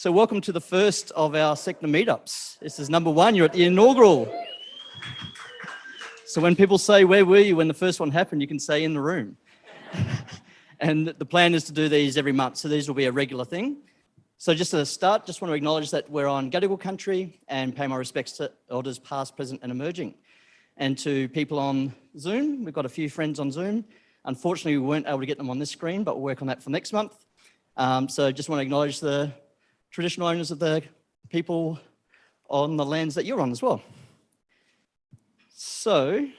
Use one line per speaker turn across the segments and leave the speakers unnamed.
So welcome to the first of our SECNA Meetups. This is number one, you're at the inaugural. So when people say, where were you when the first one happened, you can say in the room. And the plan is to do these every month, so these will be a regular thing. So just to start, just want to acknowledge that we're on Gadigal country and pay my respects to elders past, present and emerging. And to people on Zoom, we've got a few friends on Zoom. Unfortunately, we weren't able to get them on this screen, but we'll work on that for next month. So just want to acknowledge the traditional owners of the people on the lands that you're on as well. So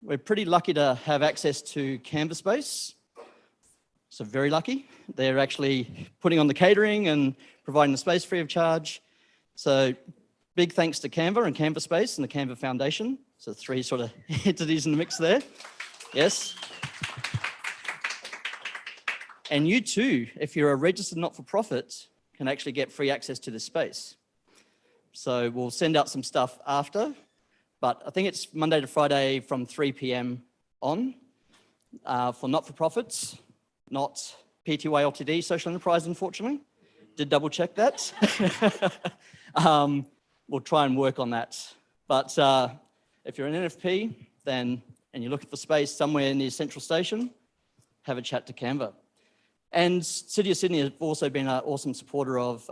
we're pretty lucky to have access to Canva Space. So very lucky. They're actually putting on the catering and providing the space free of charge. So big thanks to Canva and Canva Space and the Canva Foundation. So three sort of entities in the mix there. Yes. And you too, if you're a registered not-for-profit, can actually get free access to this space. So we'll send out some stuff after, but I think it's Monday to Friday from 3 p.m. on for not-for-profits, not PTY Ltd, social enterprise, unfortunately. Did double check that. We'll try and work on that. But if you're an NFP, then, and you're looking for space somewhere near Central Station, have a chat to Canva. And City of Sydney have also been an awesome supporter of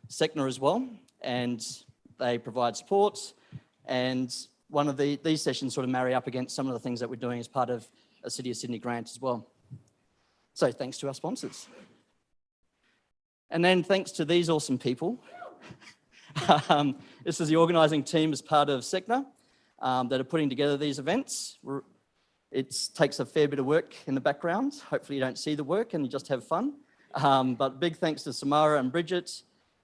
SECNA as well, and they provide support. And one of these sessions sort of marry up against some of the things that we're doing as part of a City of Sydney grant as well. So thanks to our sponsors. And then thanks to these awesome people. This is the organising team as part of SECNA that are putting together these events. It takes a fair bit of work in the background. Hopefully you don't see the work and you just have fun. But big thanks to Samara and Bridget,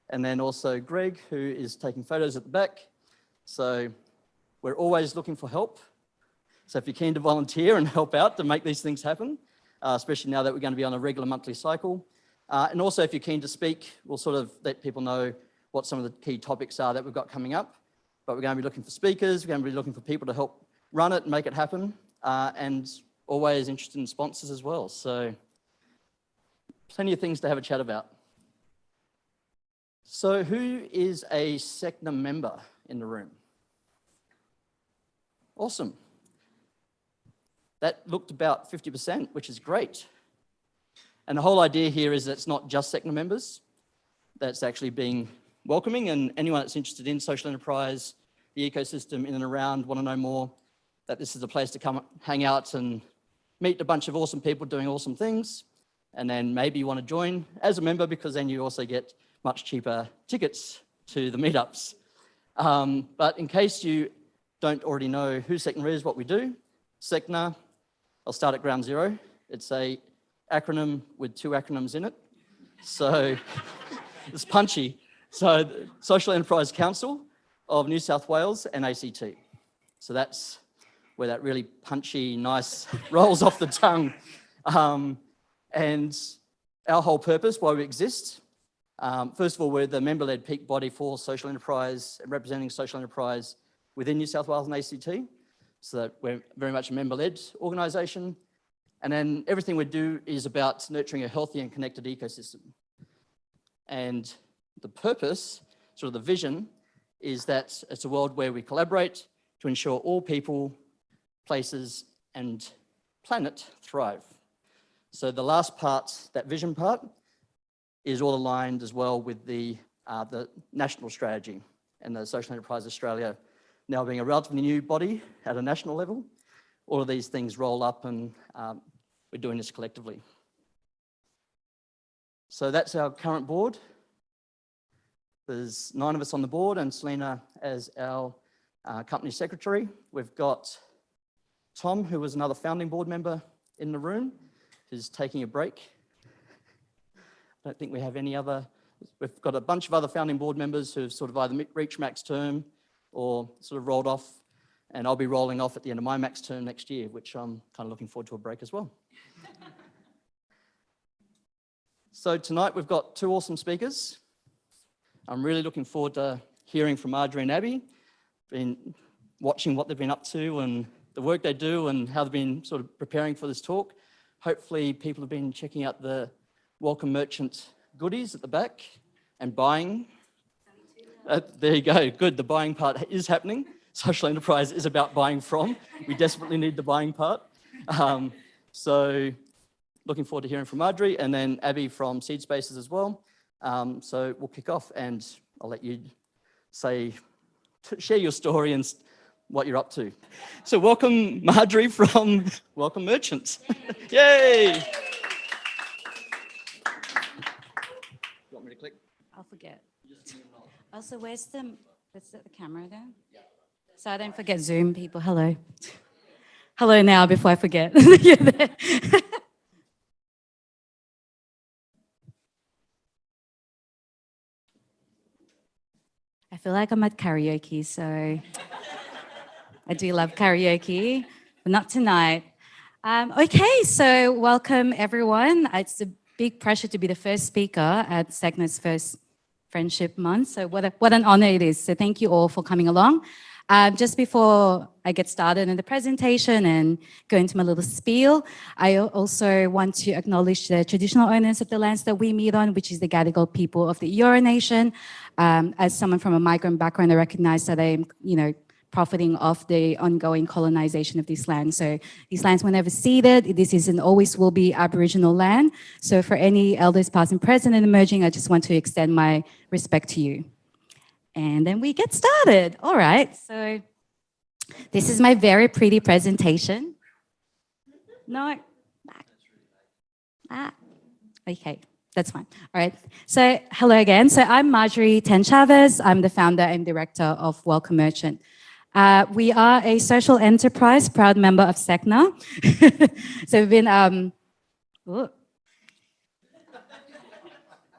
and then also Greg, who is taking photos at the back. So we're always looking for help. So if you're keen to volunteer and help out to make these things happen, especially now that we're going to be on a regular monthly cycle. And also if you're keen to speak, we'll sort of let people know what some of the key topics are that we've got coming up. But we're going to be looking for speakers, we're going to be looking for people to help run it and make it happen. And always interested in sponsors as well. So plenty of things to have a chat about. So who is a SECNA member in the room? Awesome. That looked about 50%, which is great. And the whole idea here is that it's not just SECNA members. That's actually being welcoming, and anyone that's interested in social enterprise, the ecosystem in and around, want to know more, that this is a place to come hang out and meet a bunch of awesome people doing awesome things. And then maybe you want to join as a member, because then you also get much cheaper tickets to the meetups. But in case you don't already know who SECNA is, what we do, SECNA, I'll start at ground zero. It's a acronym with two acronyms in it. So it's punchy. So Social Enterprise Council of New South Wales and ACT. So that's where that really punchy, nice rolls off the tongue. And our whole purpose, why we exist, first of all, we're the member-led peak body for social enterprise, representing social enterprise within New South Wales and ACT. So that we're very much a member-led organisation. And then everything we do is about nurturing a healthy and connected ecosystem. And the purpose, sort of the vision, is that it's a world where we collaborate to ensure all people, places and planet thrive. So the last part, that vision part, is all aligned as well with the national strategy and the Social Enterprise Australia now being a relatively new body at a national level. All of these things roll up, and we're doing this collectively. So that's our current board. There's 9 of us on the board and Selena as our company secretary. We've got Tom, who was another founding board member in the room, who's taking a break. I don't think we have any other. We've got a bunch of other founding board members who've sort of either reached max term or sort of rolled off, and I'll be rolling off at the end of my max term next year, which I'm kind of looking forward to a break as well. So tonight we've got 2 awesome speakers. I'm really looking forward to hearing from Marjorie and Abbey, been watching what they've been up to and the work they do and how they've been sort of preparing for this talk. Hopefully people have been checking out the welcome merchant goodies at the back and buying. There you go, good, the buying part is happening. Social enterprise is about buying from. We desperately need the buying part. So looking forward to hearing from Marjorie, and then Abbey from Seed Spaces as well. So we'll kick off, and I'll let you share your story and what you're up to. So welcome Marjorie from Welcome Merchants. Yay! You want me to click?
I'll forget. Also, where's the camera there? Yeah. So I don't forget Zoom, people. Hello. Hello now before I forget. I feel like I'm at karaoke, so I do love karaoke, but not tonight. Okay, so welcome everyone. It's a big pleasure to be the first speaker at SECNA's first Friendship Month. So what an honor it is. So thank you all for coming along. Just before I get started in the presentation and go into my little spiel, I also want to acknowledge the traditional owners of the lands that we meet on, which is the Gadigal people of the Eora Nation. As someone from a migrant background, I recognize that I'm, profiting off the ongoing colonization of this land. So these lands were never ceded. This is and always will be Aboriginal land. So for any elders past and present and emerging, I just want to extend my respect to you. And then we get started. All right, so this is my very pretty presentation. No, okay, that's fine. All right, so hello again. So I'm Marjorie Tenchavez. I'm the founder and director of Welcome Merchant. We are a social enterprise, proud member of SECNA. So we've been,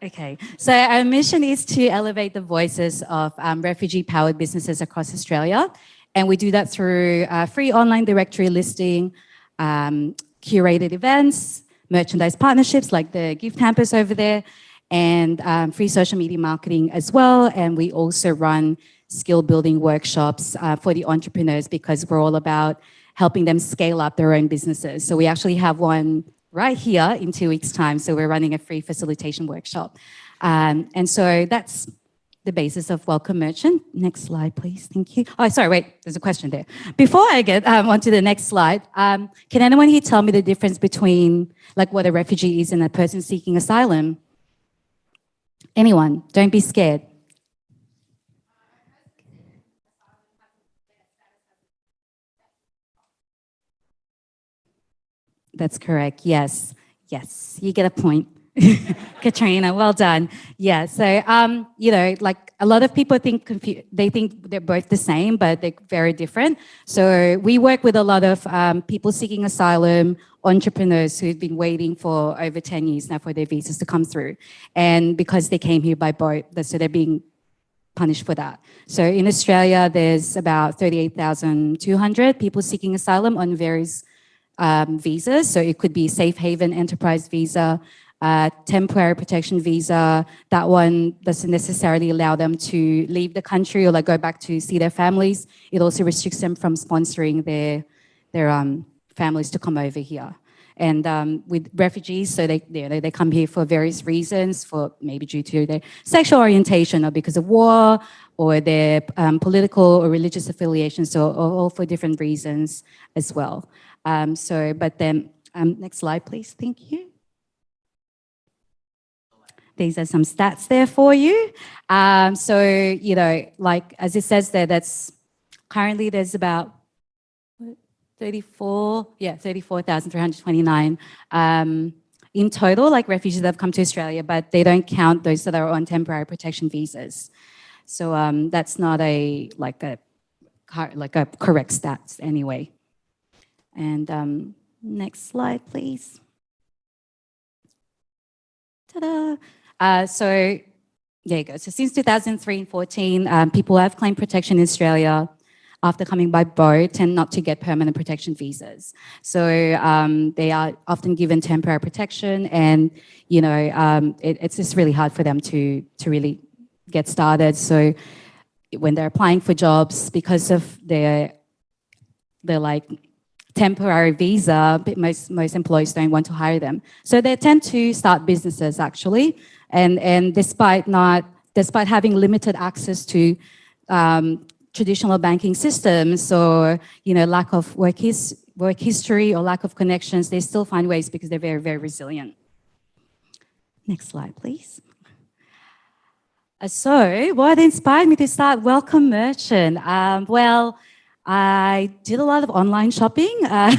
okay, so our mission is to elevate the voices of refugee-powered businesses across Australia. And we do that through free online directory listing, curated events, merchandise partnerships like the gift hampers over there, and free social media marketing as well. And we also run skill building workshops for the entrepreneurs because we're all about helping them scale up their own businesses. So we actually have one right here in 2 weeks' time. So we're running a free facilitation workshop. And so that's the basis of Welcome Merchant. Next slide, please. Thank you. Oh, sorry, wait, there's a question there. Before I get onto the next slide, can anyone here tell me the difference between like what a refugee is and a person seeking asylum? Anyone? Don't be scared. That's correct. Yes. Yes. You get a point. Katrina, well done. Yeah. So, like a lot of people think they think they're both the same, but they're very different. So we work with a lot of people seeking asylum, entrepreneurs who've been waiting for over 10 years now for their visas to come through. And because they came here by boat, so they're being punished for that. So in Australia, there's about 38,200 people seeking asylum on various visas. So it could be safe haven enterprise visa, temporary protection visa. That one doesn't necessarily allow them to leave the country or like go back to see their families. It also restricts them from sponsoring their families to come over here. And with refugees, so they come here for various reasons, for maybe due to their sexual orientation or because of war or their political or religious affiliations, or all for different reasons as well. Next slide, please. Thank you. These are some stats there for you. Like as it says there, that's currently there's about 34,329 in total, like refugees that have come to Australia, but they don't count those that are on temporary protection visas. So that's not a correct stats anyway. And next slide, please. Ta-da! So there you go. So since 2003 and 14, people who have claimed protection in Australia after coming by boat tend not to get permanent protection visas. So they are often given temporary protection, and it's just really hard for them to really get started. So when they're applying for jobs, because of their like temporary visa, but most employees don't want to hire them. So they tend to start businesses actually, and despite having limited access to traditional banking systems or lack of work history or lack of connections, they still find ways because they're very, very resilient. Next slide, please. So what inspired me to start Welcome Merchant? Well, I did a lot of online shopping at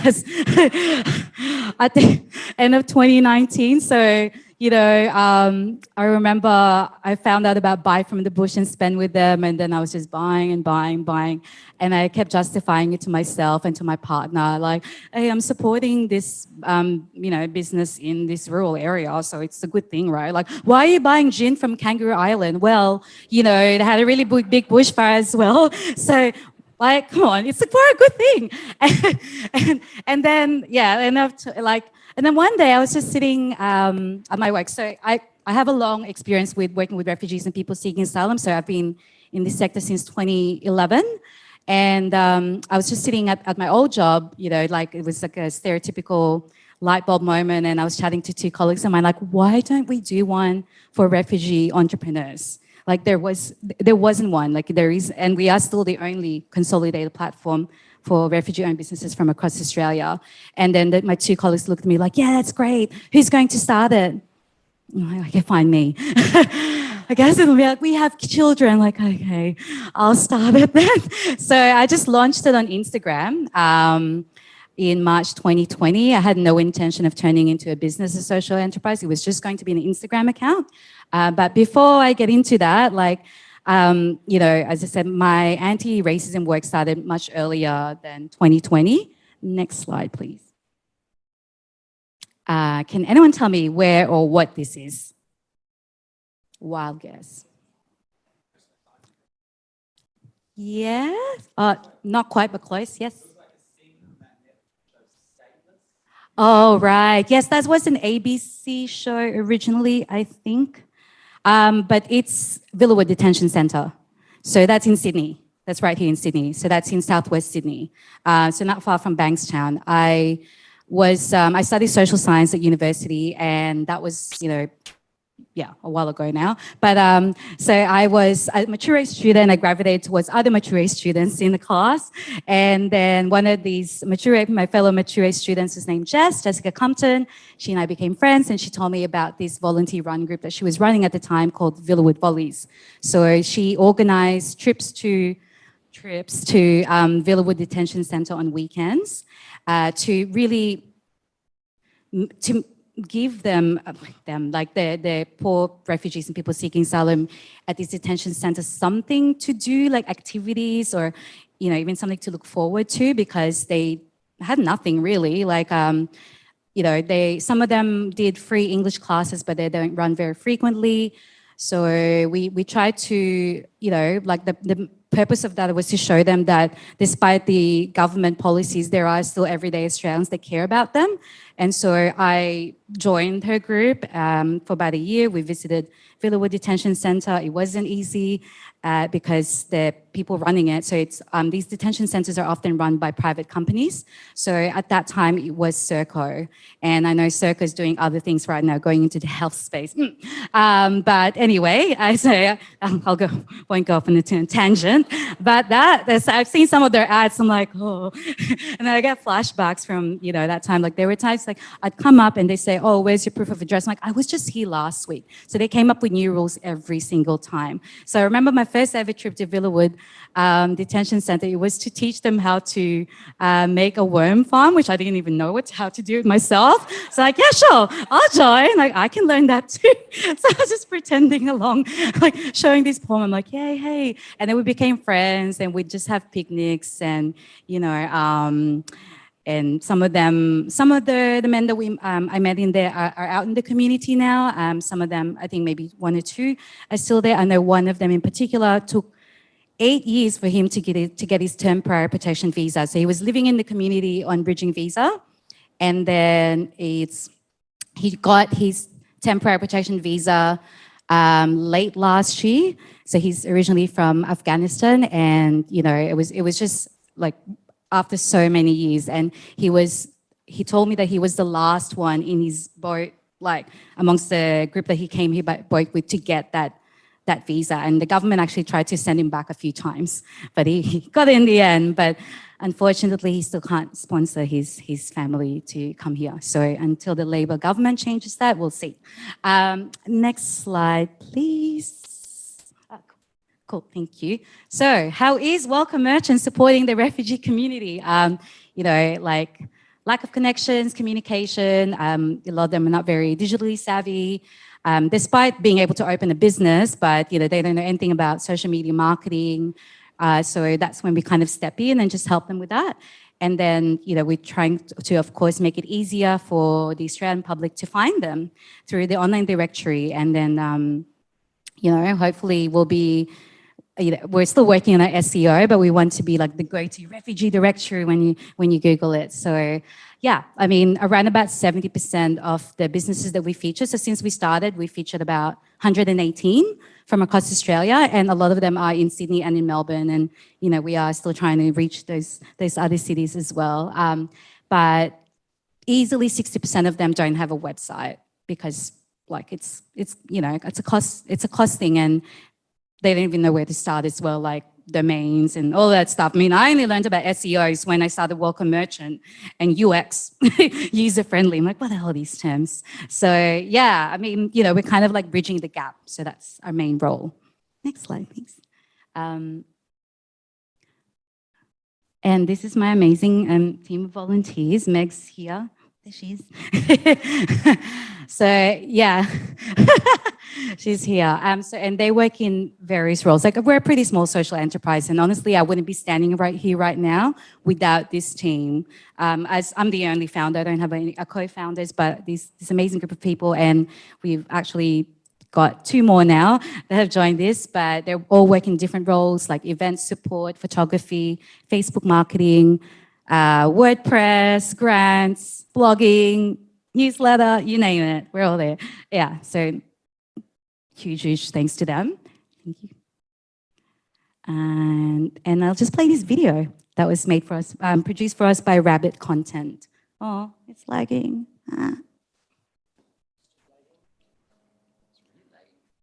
the end of 2019. So, I remember I found out about buy from the bush and spend with them. And then I was just buying and buying. And I kept justifying it to myself and to my partner, like, hey, I'm supporting this, business in this rural area. So it's a good thing, right? Like, why are you buying gin from Kangaroo Island? Well, it had a really big bushfire as well. So, like, come on, it's for a good thing. And then, and then one day I was just sitting at my work. So I have a long experience with working with refugees and people seeking asylum. So I've been in this sector since 2011. And I was just sitting at my old job, it was like a stereotypical light bulb moment. And I was chatting to two colleagues of mine, like, why don't we do one for refugee entrepreneurs? Like there wasn't one, like there is, and we are still the only consolidated platform for refugee-owned businesses from across Australia. And then my two colleagues looked at me like, yeah, that's great. Who's going to start it? I can find me. I guess it'll be like, we have children. Like, okay, I'll start it then. So I just launched it on Instagram in March 2020. I had no intention of turning into a business or social enterprise. It was just going to be an Instagram account. But before I get into that, as I said, my anti-racism work started much earlier than 2020. Next slide, please. Can anyone tell me where or what this is? Wild guess. Yes? Not quite, but close, yes. Oh, right. Yes, that was an ABC show originally, I think. But it's Villawood Detention Centre. So that's in Sydney. That's right here in Sydney. So that's in southwest Sydney. So not far from Bankstown. I studied social science at university, and that was, a while ago now. But so I was a mature age student. I gravitated towards other mature age students in the class. And then one of these my fellow mature age students is named Jessica Compton. She and I became friends, and she told me about this volunteer run group that she was running at the time called Villawood Volleys. So she organized trips to Villawood Detention Centre on weekends to really give them the poor refugees and people seeking asylum at these detention centers something to do, like activities or even something to look forward to, because they had nothing really. Some of them did free English classes, but they don't run very frequently. So we tried to, the purpose of that was to show them that despite the government policies, there are still everyday Australians that care about them. And so I joined her group for about a year. We visited Villawood Detention Centre. It wasn't easy because the people running it, so it's these detention centres are often run by private companies. So at that time it was Serco, and I know Serco is doing other things right now, going into the health space. But anyway, won't go off on a tangent. But I've seen some of their ads. I'm like, oh, and then I get flashbacks from that time. Like there were times like I'd come up and they say, oh, where's your proof of address? I'm like, I was just here last week. So they came up with new rules every single time. So I remember my first ever trip to Villawood Detention Centre. It was to teach them how to make a worm farm, which I didn't even know how to do it myself. So like, yeah, sure, I'll join. Like I can learn that too. So I was just pretending along, like showing this poem. I'm like, yay, hey. And then we became friends, and we'd just have picnics, and and some of the men that I met in there are out in the community now. Some of them, I think maybe one or two, are still there. I know one of them in particular took 8 years for him to get his temporary protection visa. So he was living in the community on bridging visa, and then he got his temporary protection visa late last year. So he's originally from Afghanistan, and it was just like after so many years. And he told me that he was the last one in his boat, like amongst the group that he came here by boat with to get that visa. And the government actually tried to send him back a few times, but he got it in the end. But unfortunately, he still can't sponsor his family to come here. So until the Labor government changes that, we'll see. Next slide, please. Oh, cool, thank you. So how is Welcome Merchant supporting the refugee community? You know, like lack of connections, communication, a lot of them are not very digitally savvy. Despite being able to open a business, but you know, they don't know anything about social media marketing. So that's when we kind of step in and just help them with that. And then, you know, we're trying to, of course, make it easier for the Australian public to find them through the online directory. And then, you know, hopefully we'll be, you know, we're still working on our SEO, but we want to be like the go-to refugee directory when you Google it. So yeah, I mean, around about 70% of the businesses that we feature. So since we started, we featured about 118 from across Australia, and a lot of them are in Sydney and in Melbourne. And, you know, we are still trying to reach those other cities as well. But easily 60% of them don't have a website because like it's, you know, it's a cost thing, and they don't even know where to start as well, like domains and all that stuff. I mean, I only learned about SEOs when I started Welcome Merchant and UX, user-friendly. I'm like, what the hell are these terms? So yeah, I mean, you know, we're kind of like bridging the gap. So that's our main role. Next slide, please. And this is my amazing team of volunteers. Meg's here. There she is. So yeah, she's here. So, and they work in various roles. Like, we're a pretty small social enterprise, and honestly, I wouldn't be standing right here right now without this team. As I'm the only founder, I don't have any co-founders, but this amazing group of people, and we've actually got 2 more now that have joined this, but they're all working different roles like event support, photography, Facebook marketing, WordPress, grants, blogging, newsletter, you name it, we're all there. Yeah, so huge thanks to them. Thank you. And I'll just play this video that was made for us, produced for us by Rabbit Content. Oh, it's lagging.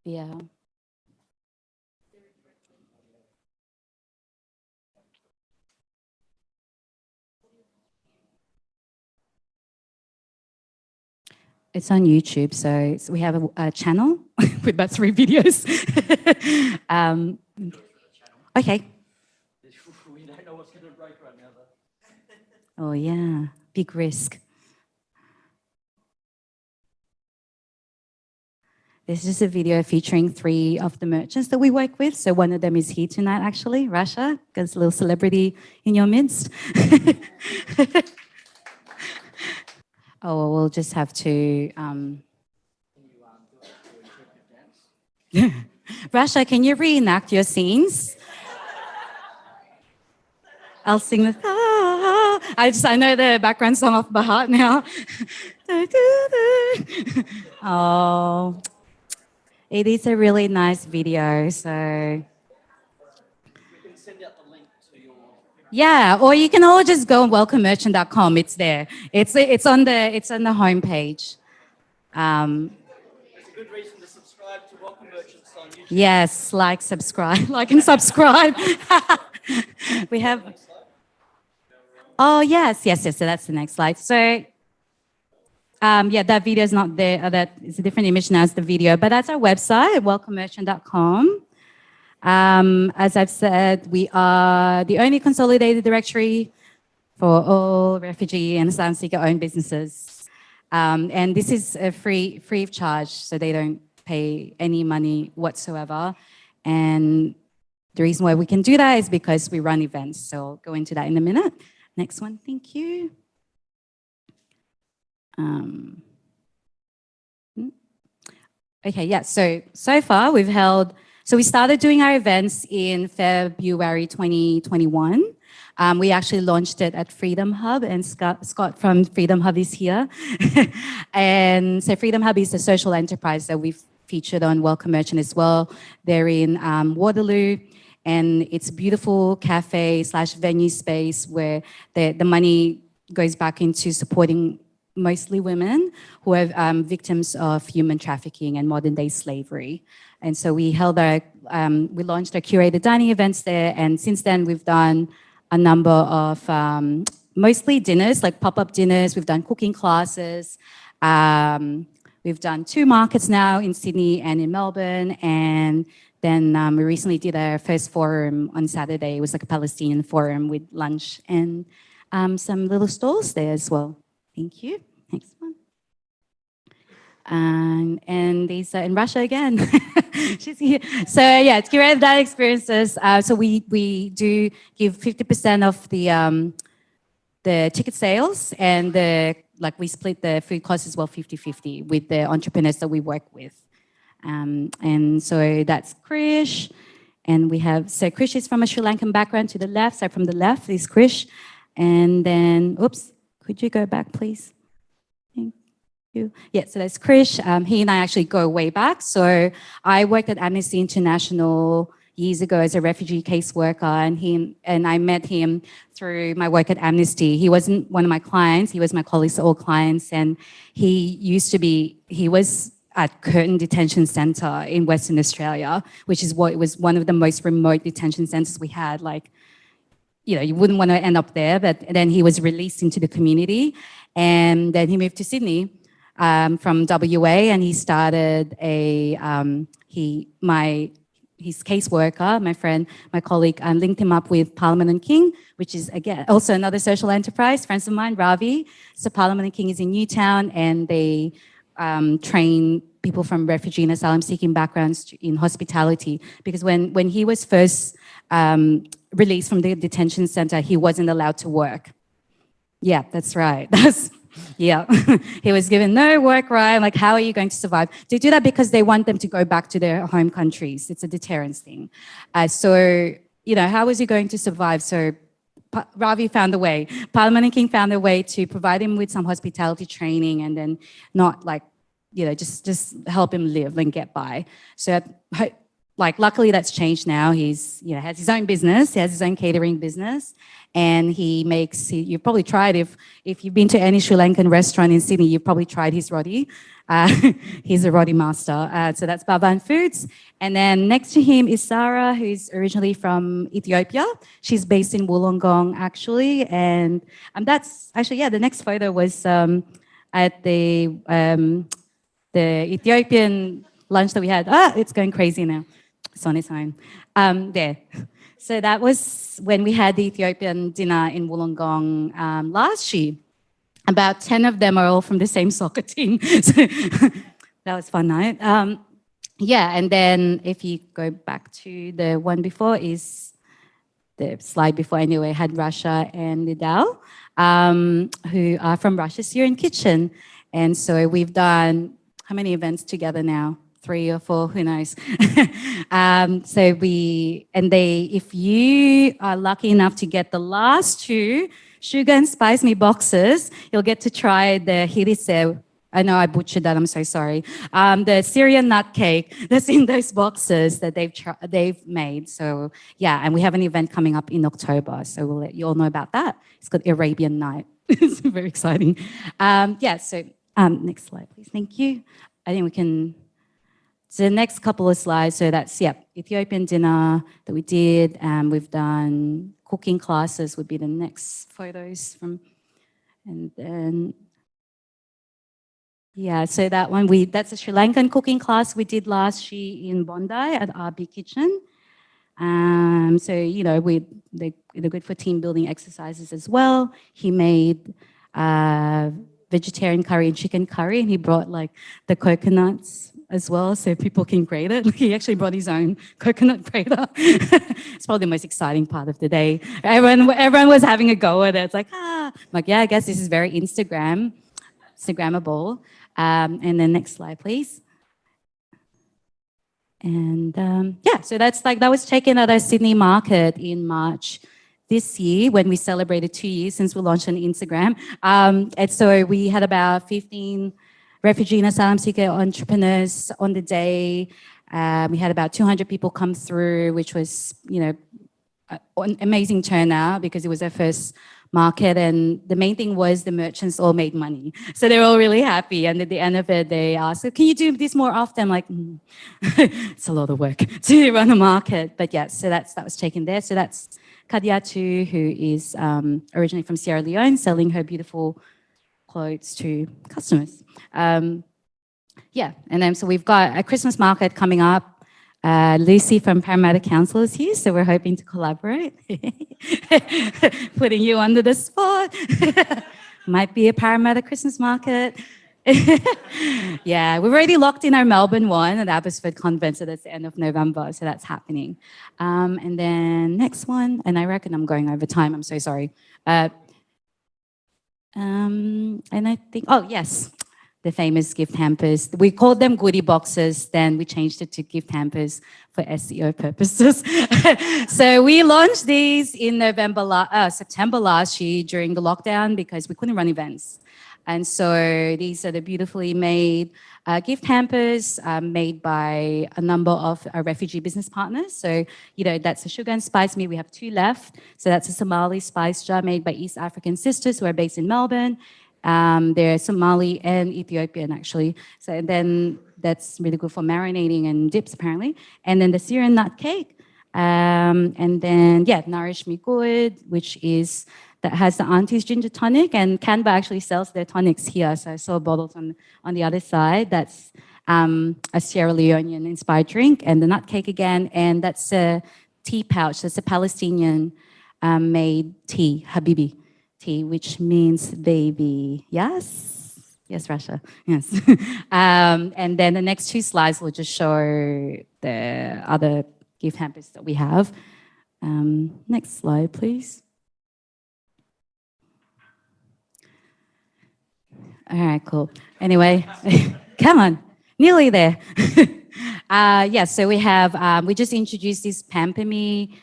Yeah. It's on YouTube, so we have a channel with about 3 videos. Okay.
We don't know what's going to break right now, though.
Oh yeah, big risk. This is a video featuring 3 of the merchants that we work with. So one of them is here tonight, actually, Rasha, because a little celebrity in your midst. Oh, well, we'll just have to... Rasha, can you reenact your scenes? I'll sing the... I know the background song off by heart now. Oh, it is a really nice video, so...
We can send out the link to your...
Yeah, or you can all just go on welcomemerchant.com. It's there. It's on the homepage.
It's a good reason to subscribe to Welcome Merchants on YouTube.
Yes, subscribe, like and subscribe. We have. Oh yes. So that's the next slide. So, yeah, that video is not there. That is a different image now as the video, but that's our website, welcomemerchant.com. As I've said, we are the only consolidated directory for all refugee and asylum seeker owned businesses. And this is free of charge, so they don't pay any money whatsoever. And the reason why we can do that is because we run events. So I'll go into that in a minute. Next one, thank you. Okay, yeah, so far we've held... So we started doing our events in February 2021. We actually launched it at Freedom Hub, and Scott from Freedom Hub is here. And so Freedom Hub is a social enterprise that we've featured on Welcome Merchant as well. They're in Waterloo. and it's a beautiful cafe / venue space where the money goes back into supporting mostly women who are victims of human trafficking and modern day slavery. And so we launched our curated dining events there, and since then we've done a number of mostly dinners, like pop-up dinners. We've done cooking classes. We've done 2 markets now in Sydney and in Melbourne, and then we recently did our first forum on Saturday. It was like a Palestinian forum with lunch and some little stalls there as well. Thank you. Next one. And these are in Russia again. She's here. So yeah, it's curated dining experiences. So we do give 50% of the ticket sales, and we split the food costs as well 50-50 with the entrepreneurs that we work with. And so that's Krish. And we have, so Krish is from a Sri Lankan background to the left. So from the left is Krish. And then, oops, could you go back, please? Thank you. Yeah, so that's Krish. He and I actually go way back. So I worked at Amnesty International years ago as a refugee caseworker, and I met him through my work at Amnesty. He wasn't one of my clients, he was my colleagues, all clients, and he was at Curtin Detention Centre in Western Australia, which was one of the most remote detention centres we had. Like, you know, you wouldn't want to end up there, but then he was released into the community, and then he moved to Sydney from WA, and he started his caseworker, my friend, my colleague, linked him up with Parliament and King, which is, again, also another social enterprise, friends of mine, Ravi. So Parliament and King is in Newtown, and they train people from refugee and asylum-seeking backgrounds in hospitality. Because when he was first released from the detention centre, he wasn't allowed to work. Yeah, that's right. Yeah, he was given no work right. Like, how are you going to survive? They do that because they want them to go back to their home countries. It's a deterrence thing. So, you know, how was he going to survive? So Ravi found a way. Parliament and King found a way to provide him with some hospitality training, and then not like, you know, just help him live and get by. So, like, luckily that's changed now. He's, you know, has his own business. He has his own catering business, and you've probably tried, if you've been to any Sri Lankan restaurant in Sydney, you've probably tried his roti. He's a roti master. So that's Baban Foods. And then next to him is Sarah, who's originally from Ethiopia. She's based in Wollongong, actually. And that's actually, yeah, the next photo was at the Ethiopian lunch that we had. It's going crazy now. It's on its own. There. So that was when we had the Ethiopian dinner in Wollongong last year. About 10 of them are all from the same soccer team. So that was a fun night. Yeah, and then if you go back to the one before, is the slide before anyway, had Rasha and Lidal, who are from Russia's Syrian Kitchen. And so we've done, how many events together now? 3 or 4, who knows? If you are lucky enough to get the last 2 sugar and spice me boxes, you'll get to try the hirise. I know I butchered that, I'm so sorry. The Syrian nut cake that's in those boxes that they've made. So yeah, and we have an event coming up in October, so we'll let you all know about that. It's called Arabian Night. It's very exciting. Yeah, so next slide, please. Thank you. I think we can. So the next couple of slides, so that's, yeah, Ethiopian dinner that we did. We've done cooking classes would be the next photos from, and then, yeah, so that one, that's a Sri Lankan cooking class we did last year in Bondi at Abbey Kitchen. So, you know, they're good for team building exercises as well. He made vegetarian curry and chicken curry, and he brought like the coconuts as well, so people can grate it. He actually brought his own coconut grater. It's probably the most exciting part of the day. Everyone was having a go at it. It's like, I'm like, yeah, I guess this is very Instagrammable. And then next slide, please. And yeah, so that was taken at our Sydney market in March this year when we celebrated 2 years since we launched on Instagram. And so we had about 15 refugee and asylum seeker entrepreneurs on the day. We had about 200 people come through, which was, an amazing turnout because it was our first market. And the main thing was the merchants all made money. So they were all really happy. And at the end of it, they asked, can you do this more often? I'm like, it's a lot of work to run a market. But yeah, so that was taken there. So that's Kadiatu, who is originally from Sierra Leone, selling her beautiful clothes to customers. Yeah, and then so we've got a Christmas market coming up. Lucy from Parramatta Council is here, so we're hoping to collaborate. Putting you under the spot. Might be a Parramatta Christmas market. Yeah, we've already locked in our Melbourne one at Abbotsford Convent, so that's the end of November, so that's happening. And then next one, and I reckon I'm going over time, I'm so sorry. And I think, oh yes, the famous gift hampers. We called them goodie boxes, then we changed it to gift hampers for SEO purposes. So we launched these in September last year during the lockdown because we couldn't run events. And so these are the beautifully made gift hampers made by a number of our refugee business partners. So, that's a sugar and spice meat. We have 2 left. So that's a Somali spice jar made by East African sisters who are based in Melbourne. They're Somali and Ethiopian, actually. So then that's really good for marinating and dips, apparently. And then the Syrian nut cake. And then, Nourish Me Good, which is, that has the Auntie's ginger tonic. And Canva actually sells their tonics here. So I saw bottles on the other side. That's a Sierra Leonean inspired drink. And the nut cake again. And that's a tea pouch. That's a Palestinian made tea, Habibi tea, which means baby. Yes? Yes, Russia. Yes. And then the next 2 slides will just show the other gift hampers that we have. Next slide, please. All right, cool. Anyway, come on, nearly there. So we have, we just introduced these Pamper Me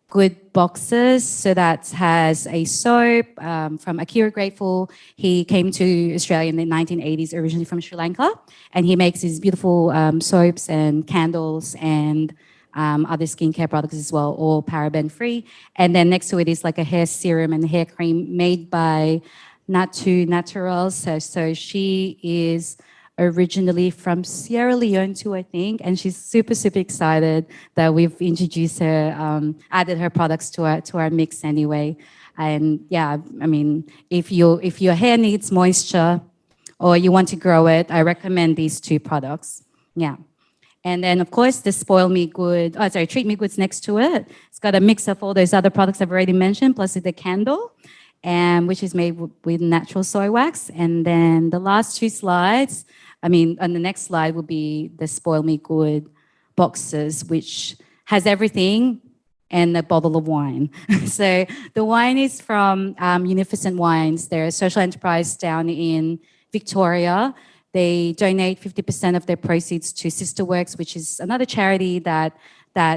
Good boxes. So that has a soap from Akira Grateful. He came to Australia in the 1980s, originally from Sri Lanka, and he makes these beautiful soaps and candles and other skincare products as well, all paraben free. And then next to it is like a hair serum and hair cream made by Natu Naturals. So she is originally from Sierra Leone too, I think, and she's super, super excited that we've introduced her, added her products to our mix anyway. And yeah, I mean, if your hair needs moisture or you want to grow it, I recommend these 2 products. Yeah. And then of course the Treat Me Good's next to it. It's got a mix of all those other products I've already mentioned, plus the candle, and which is made with natural soy wax. And then the last 2 slides, on the next slide will be the Spoil Me Good boxes, which has everything and a bottle of wine. So the wine is from Unificent Wines. They're a social enterprise down in Victoria. They donate 50% of their proceeds to Sisterworks, which is another charity that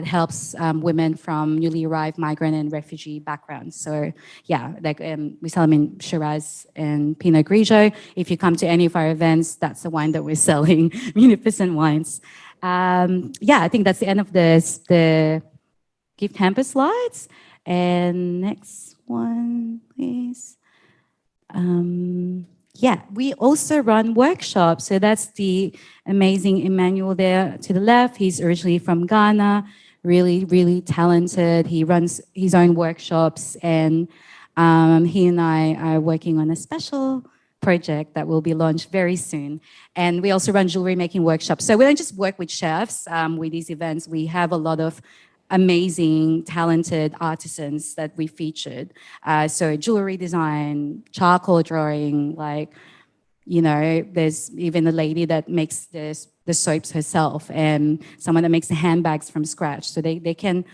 helps women from newly arrived migrant and refugee backgrounds. So yeah, like we sell them in Shiraz and Pinot Grigio. If you come to any of our events, that's the wine that we're selling, Munificent Wines. I think that's the end of the gift hamper slides. And next one, please. We also run workshops. So that's the amazing Emmanuel there to the left. He's originally from Ghana, really, really talented. He runs his own workshops, and he and I are working on a special project that will be launched very soon. And we also run jewelry making workshops. So we don't just work with chefs with these events. We have a lot of amazing, talented artisans that we featured. So jewelry design, charcoal drawing, there's even a lady that makes the soaps herself, and someone that makes the handbags from scratch. So they can,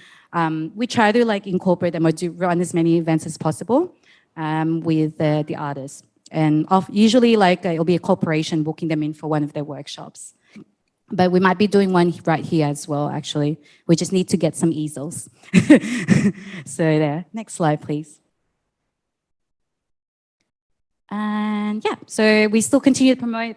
we try to incorporate them or run as many events as possible with the artists. And usually it'll be a corporation booking them in for one of their workshops. But we might be doing one right here as well, actually. We just need to get some easels. So there, next slide, please. And so we still continue to promote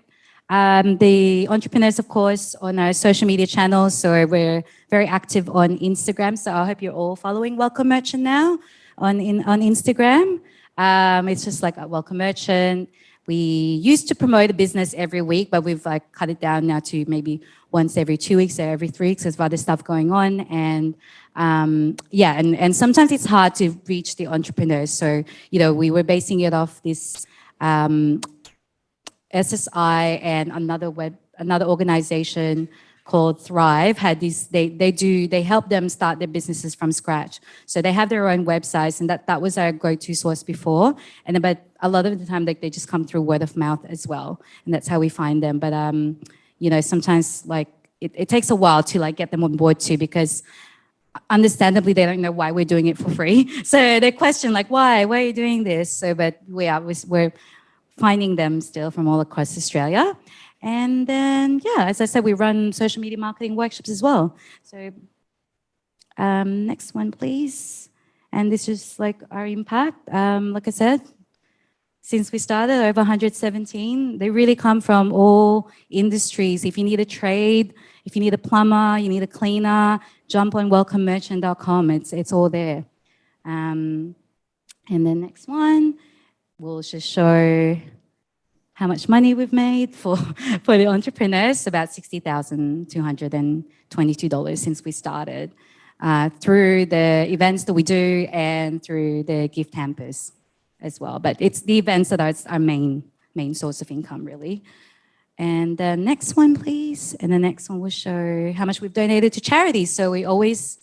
The entrepreneurs, of course, on our social media channels. So we're very active on Instagram. So I hope you're all following Welcome Merchant now on Instagram. It's just like a Welcome Merchant. We used to promote a business every week, but we've like cut it down now to maybe once every 2 weeks or every 3 weeks. There's other stuff going on, and and sometimes it's hard to reach the entrepreneurs. So we were basing it off this SSI and another organization called Thrive had these. They help them start their businesses from scratch. So they have their own websites, and that was our go-to source before. And but a lot of the time, they just come through word of mouth as well, and that's how we find them. But sometimes like it takes a while to like get them on board too, because understandably they don't know why we're doing it for free. So they question like, why are you doing this? So, but we're finding them still from all across Australia. And then, as I said, we run social media marketing workshops as well. So next one, please. And this is like our impact. Like I said, since we started, over 117, they really come from all industries. If you need a trade, if you need a plumber, you need a cleaner, jump on welcomemerchant.com. It's all there. And then next one, we'll just show how much money we've made for the entrepreneurs, about $60,222 since we started, through the events that we do and through the gift hampers as well. But it's the events that are our main source of income, really. And the next one, please. And the next one will show how much we've donated to charities. So we always,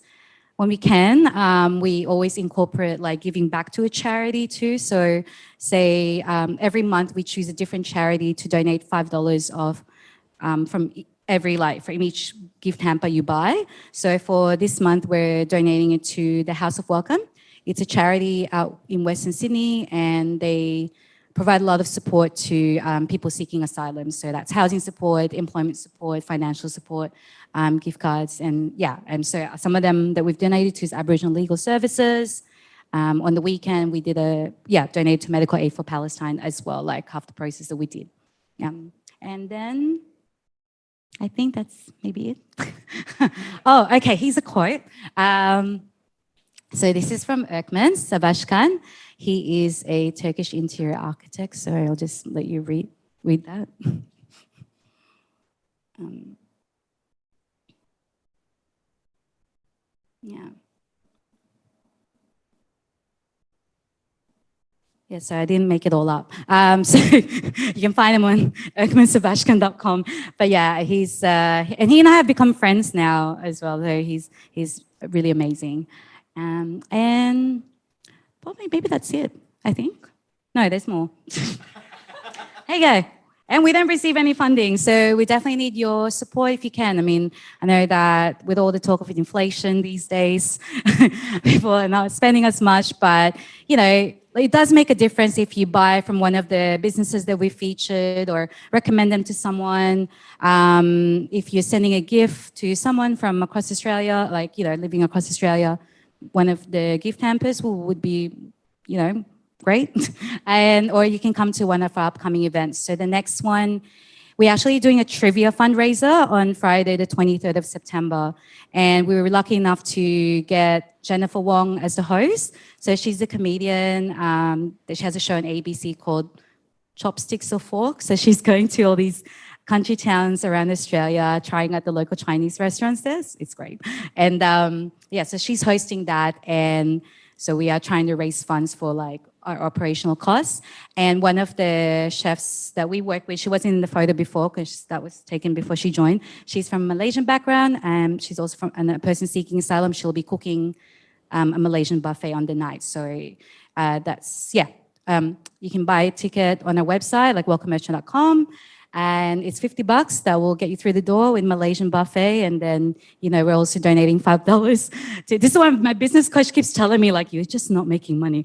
when we can, we always incorporate like giving back to a charity too. So say every month we choose a different charity to donate $5 of from each gift hamper you buy. So for this month, we're donating it to the House of Welcome. It's a charity out in Western Sydney, and they provide a lot of support to people seeking asylum. So that's housing support, employment support, financial support, gift cards, and so some of them that we've donated to is Aboriginal Legal Services. On the weekend, we did donated to Medical Aid for Palestine as well, like half the process that we did. And then I think that's maybe it. Oh, okay, here's a quote. So this is from Erkman Sabashkan. He is a Turkish interior architect, so I'll just let you read that. Yeah, so I didn't make it all up. So you can find him on erkmansabashkan.com. But yeah, he's and he and I have become friends now as well. So he's really amazing. And probably maybe that's it, I think. No, there's more. There you go. And we don't receive any funding, so we definitely need your support if you can. I mean, I know that with all the talk of inflation these days, people are not spending as much, but it does make a difference if you buy from one of the businesses that we featured or recommend them to someone. If you're sending a gift to someone from across Australia, like, living across Australia, one of the gift hampers would be, great. Or you can come to one of our upcoming events. So the next one, we're actually doing a trivia fundraiser on Friday, the 23rd of September. And we were lucky enough to get Jennifer Wong as the host. So she's a comedian. She has a show on ABC called Chopsticks or Forks. So she's going to all these country towns around Australia, trying out the local Chinese restaurants there. It's great. And so she's hosting that. And so we are trying to raise funds for like our operational costs. And one of the chefs that we work with, she wasn't in the photo before because that was taken before she joined. She's from a Malaysian background, and she's also from a person seeking asylum. She'll be cooking a Malaysian buffet on the night. So that's, you can buy a ticket on our website, like welcomemerchant.com. And it's $50 that will get you through the door with Malaysian buffet. And then, we're also donating $5 to, this is what my business coach keeps telling me, like, you're just not making money.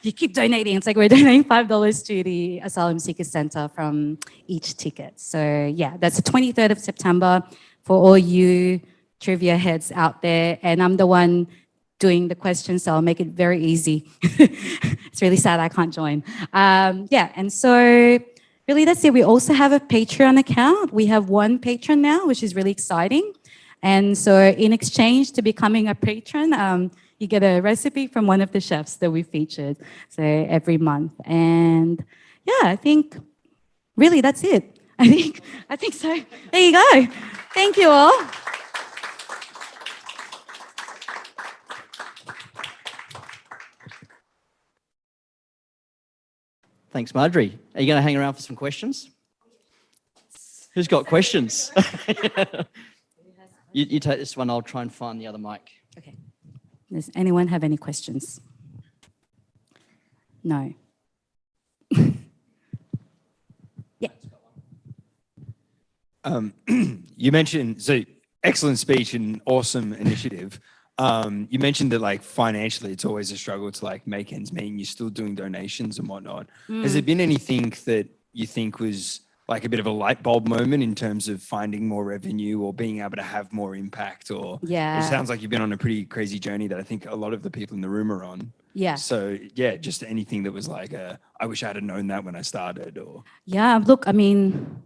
You keep donating. It's like we're donating $5 to the Asylum Seekers Center from each ticket. So that's the 23rd of September for all you trivia heads out there. And I'm the one doing the questions, so I'll make it very easy. It's really sad I can't join. And so, really that's it. We also have a Patreon account. We have one patron now, which is really exciting. And so in exchange to becoming a patron, you get a recipe from one of the chefs that we featured, so every month. And yeah, I think really that's it. I think so. There you go. Thank you all.
Thanks, Marjorie. Are you going to hang around for some questions? Who's got questions? You take this one. I'll try and find the other mic.
Okay. Does anyone have any questions? No. Yeah.
You mentioned, so excellent speech and awesome initiative. You mentioned that like financially, it's always a struggle to like make ends meet and you're still doing donations and whatnot. Has there been anything that you think was like a bit of a light bulb moment in terms of finding more revenue or being able to have more impact? Or
Yeah.
it sounds like you've been on a pretty crazy journey that I think a lot of the people in the room are on.
Yeah.
So yeah, just anything that was like, I wish I had known that when I started, or.
Yeah, look, I mean,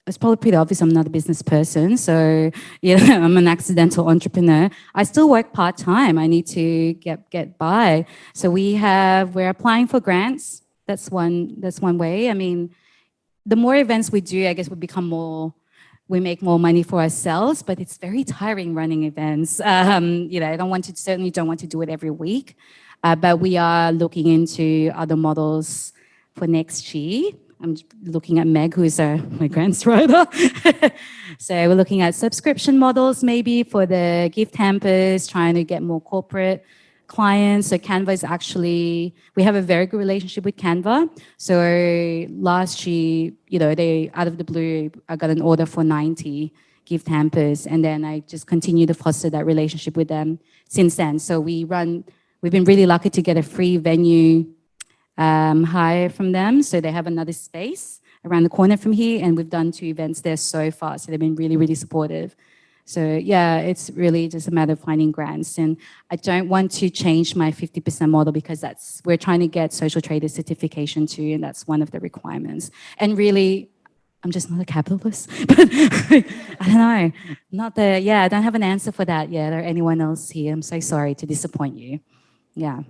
it's probably pretty obvious I'm not a business person. So, yeah, I'm an accidental entrepreneur. I still work part-time. I need to get by. So we're applying for grants. That's one way. I mean, the more events we do, I guess we make more money for ourselves, but it's very tiring running events. I certainly don't want to do it every week, but we are looking into other models for next year. I'm looking at Meg, who's my grants writer. So we're looking at subscription models maybe for the gift hampers, trying to get more corporate clients. So Canva is actually, we have a very good relationship with Canva. So last year, they out of the blue, I got an order for 90 gift hampers, and then I just continue to foster that relationship with them since then. So we've been really lucky to get a free venue hire from them. So they have another space around the corner from here, and we've done 2 events there so far. So they've been really, really supportive. So yeah, it's really just a matter of finding grants. And I don't want to change my 50% model because we're trying to get social trader certification too, and that's one of the requirements. And really, I'm just not a capitalist, but I don't know. I don't have an answer for that yet, or anyone else here. I'm so sorry to disappoint you. Yeah,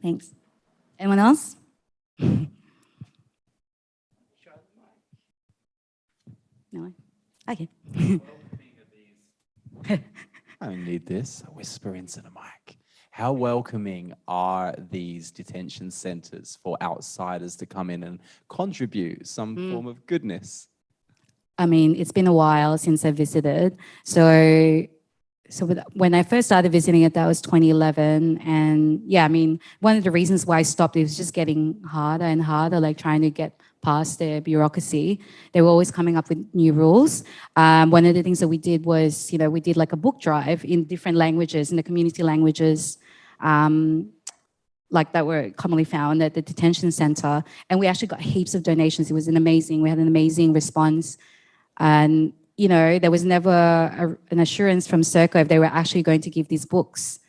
thanks. Anyone else? No? Okay.
I don't need this. I whisper into the mic. How welcoming are these detention centres for outsiders to come in and contribute some form of goodness?
I mean, it's been a while since I visited. So when I first started visiting it, that was 2011. And yeah, I mean, one of the reasons why I stopped, it was just getting harder and harder, like trying to get past the bureaucracy. They were always coming up with new rules. One of the things that we did was, we did like a book drive in different languages, in the community languages, like that were commonly found at the detention center. And we actually got heaps of donations. It was we had an amazing response. And, there was never an assurance from SECNA if they were actually going to give these books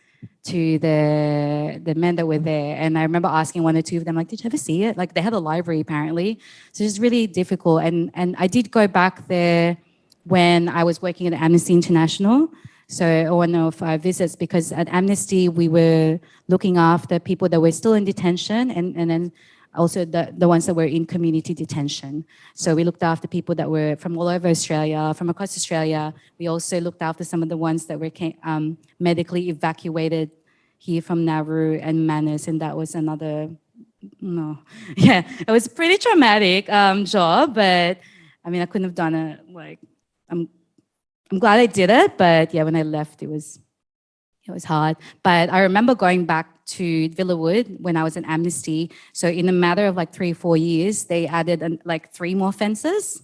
to the men that were there. And I remember asking 1 or 2 of them, like, did you ever see it? Like, they had a library apparently. So it's really difficult. And I did go back there when I was working at Amnesty International. So one of our visits, because at Amnesty, we were looking after people that were still in detention and then also the ones that were in community detention. So we looked after people that were from all over Australia, from across Australia. We also looked after some of the ones that were medically evacuated here from Nauru and Manus, and that was another, it was a pretty traumatic job, but I mean, I couldn't have done it. Like, I'm glad I did it, but yeah, when I left, it was hard. But I remember going back to Villawood when I was in Amnesty. So in a matter of like 3 or 4 years, they added like 3 more fences.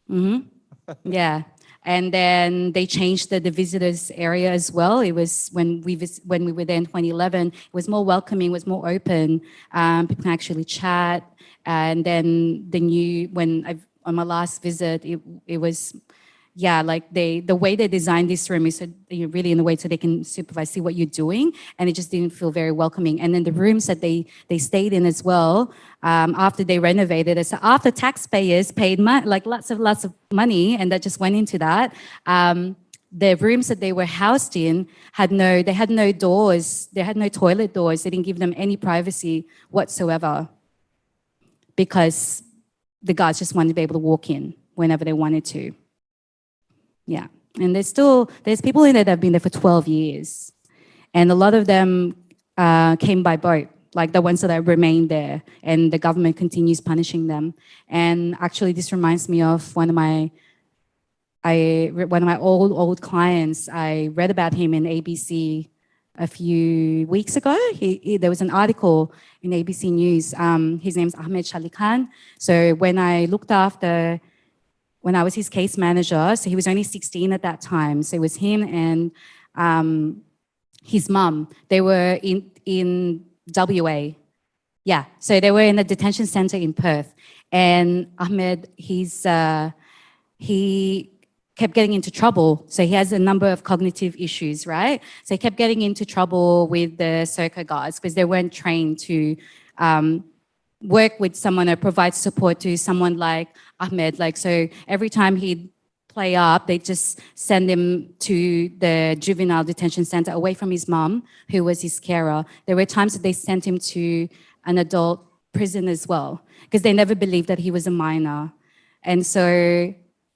Yeah. And then they changed the visitors area as well. It was when we were there in 2011, it was more welcoming, it was more open. People can actually chat. And then on my last visit, it was yeah, like the way they designed this room is really in a way so they can supervise, see what you're doing, and it just didn't feel very welcoming. And then the rooms that they stayed in as well, after they renovated it, so after taxpayers paid like lots of money, and that just went into that. The rooms that they were housed in had no doors, they had no toilet doors, they didn't give them any privacy whatsoever, because the guards just wanted to be able to walk in whenever they wanted to. Yeah, and there's people in there that have been there for 12 years. And a lot of them came by boat, like the ones that have remained there, and the government continues punishing them. And actually this reminds me of one of my old clients. I read about him in ABC a few weeks ago. There was an article in ABC News. His name's Ahmed Shalikan. So when I was his case manager, so he was only 16 at that time. So it was him and his mum. They were in WA. Yeah, so they were in a detention center in Perth. And Ahmed, he kept getting into trouble. So he has a number of cognitive issues, right? So he kept getting into trouble with the SECNA guards because they weren't trained to work with someone or provide support to someone like Ahmed. Like, so every time he'd play up, they just send him to the juvenile detention center away from his mom, who was his carer. There were times that they sent him to an adult prison as well, because they never believed that he was a minor. And so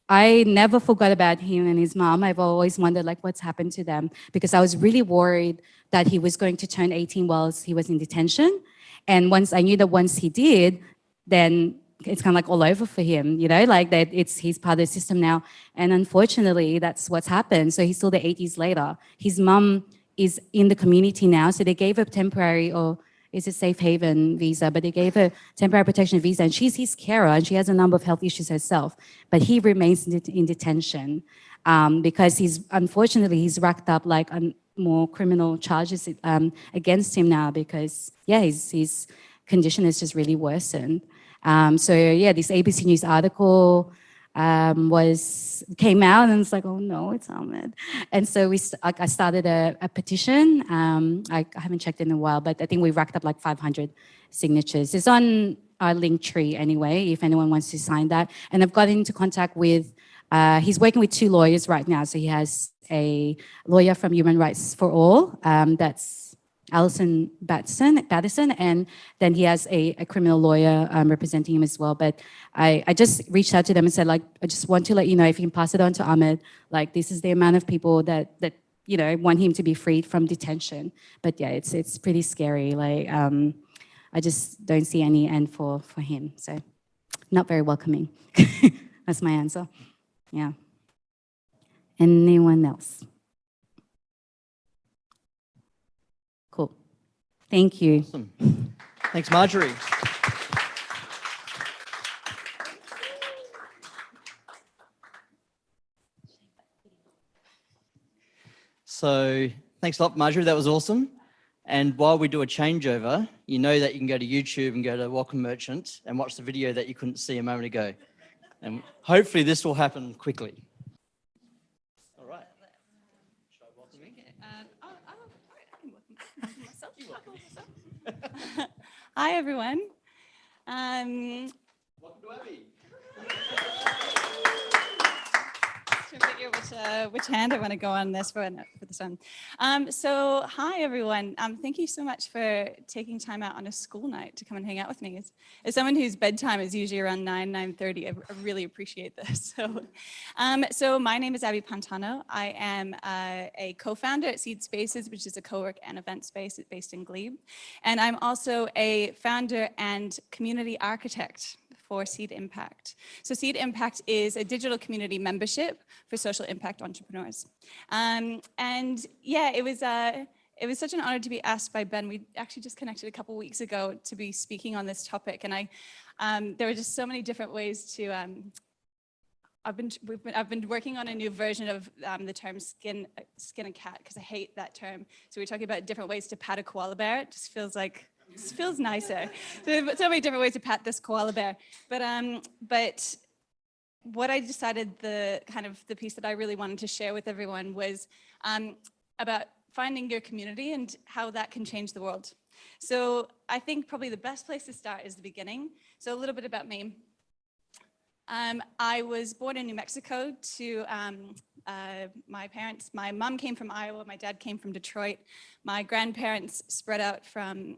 I never forgot about him and his mom. I've always wondered, like, what's happened to them? Because I was really worried that he was going to turn 18 whilst he was in detention. And I knew that once he did, then it's kind of like all over for him, you know, like that he's part of the system now. And unfortunately, that's what's happened. So he's still there 8 years later. His mum is in the community now. So they gave her temporary, or is it safe haven visa, but they gave her temporary protection visa, and she's his carer, and she has a number of health issues herself. But he remains in detention because unfortunately he's racked up like more criminal charges against him now, because his condition has just really worsened. So yeah, this ABC News article came out, and it's like, oh no, it's Ahmed. And so I started a petition. I haven't checked in a while, but I think we racked up like 500 signatures. It's on our link tree anyway, if anyone wants to sign that. And I've got into contact with, he's working with 2 lawyers right now. So he has a lawyer from Human Rights for All, that's Alison Battison, and then he has a criminal lawyer representing him as well. But I just reached out to them and said, like, I just want to let you know, if you can pass it on to Ahmed, like, this is the amount of people that you know, want him to be freed from detention. But yeah, it's pretty scary. Like, I just don't see any end for him. So not very welcoming. That's my answer. Yeah. Anyone else? Cool. Thank you.
Awesome. Thanks, Marjorie. So thanks a lot, Marjorie. That was awesome. And while we do a changeover, you know that you can go to YouTube and go to Welcome Merchant and watch the video that you couldn't see a moment ago. And hopefully this will happen quickly. All right. Should I welcome you?
Hi, everyone.
Welcome to Abbey.
Trying to figure which hand I want to go on this for this one. So hi, everyone. Thank you so much for taking time out on a school night to come and hang out with me. As someone whose bedtime is usually around 9:30, I really appreciate this. So my name is Abbey Pantano. I am a co-founder at Seed Spaces, which is a co-work and event space based in Glebe. And I'm also a founder and community architect for Seed Impact. So Seed Impact is a digital community membership for social impact entrepreneurs. And yeah, it was such an honor to be asked by Ben. We actually just connected a couple weeks ago to be speaking on this topic. And there were just so many different ways to, I've been working on a new version of the term skin a cat, because I hate that term. So we're talking about different ways to pat a koala bear. It just feels like, this feels nicer. So many different ways to pat this koala bear. But what I decided the piece that I really wanted to share with everyone was about finding your community and how that can change the world. So I think probably the best place to start is the beginning. So a little bit about me. I was born in New Mexico to my parents. My mom came from Iowa, my dad came from Detroit. My grandparents spread out from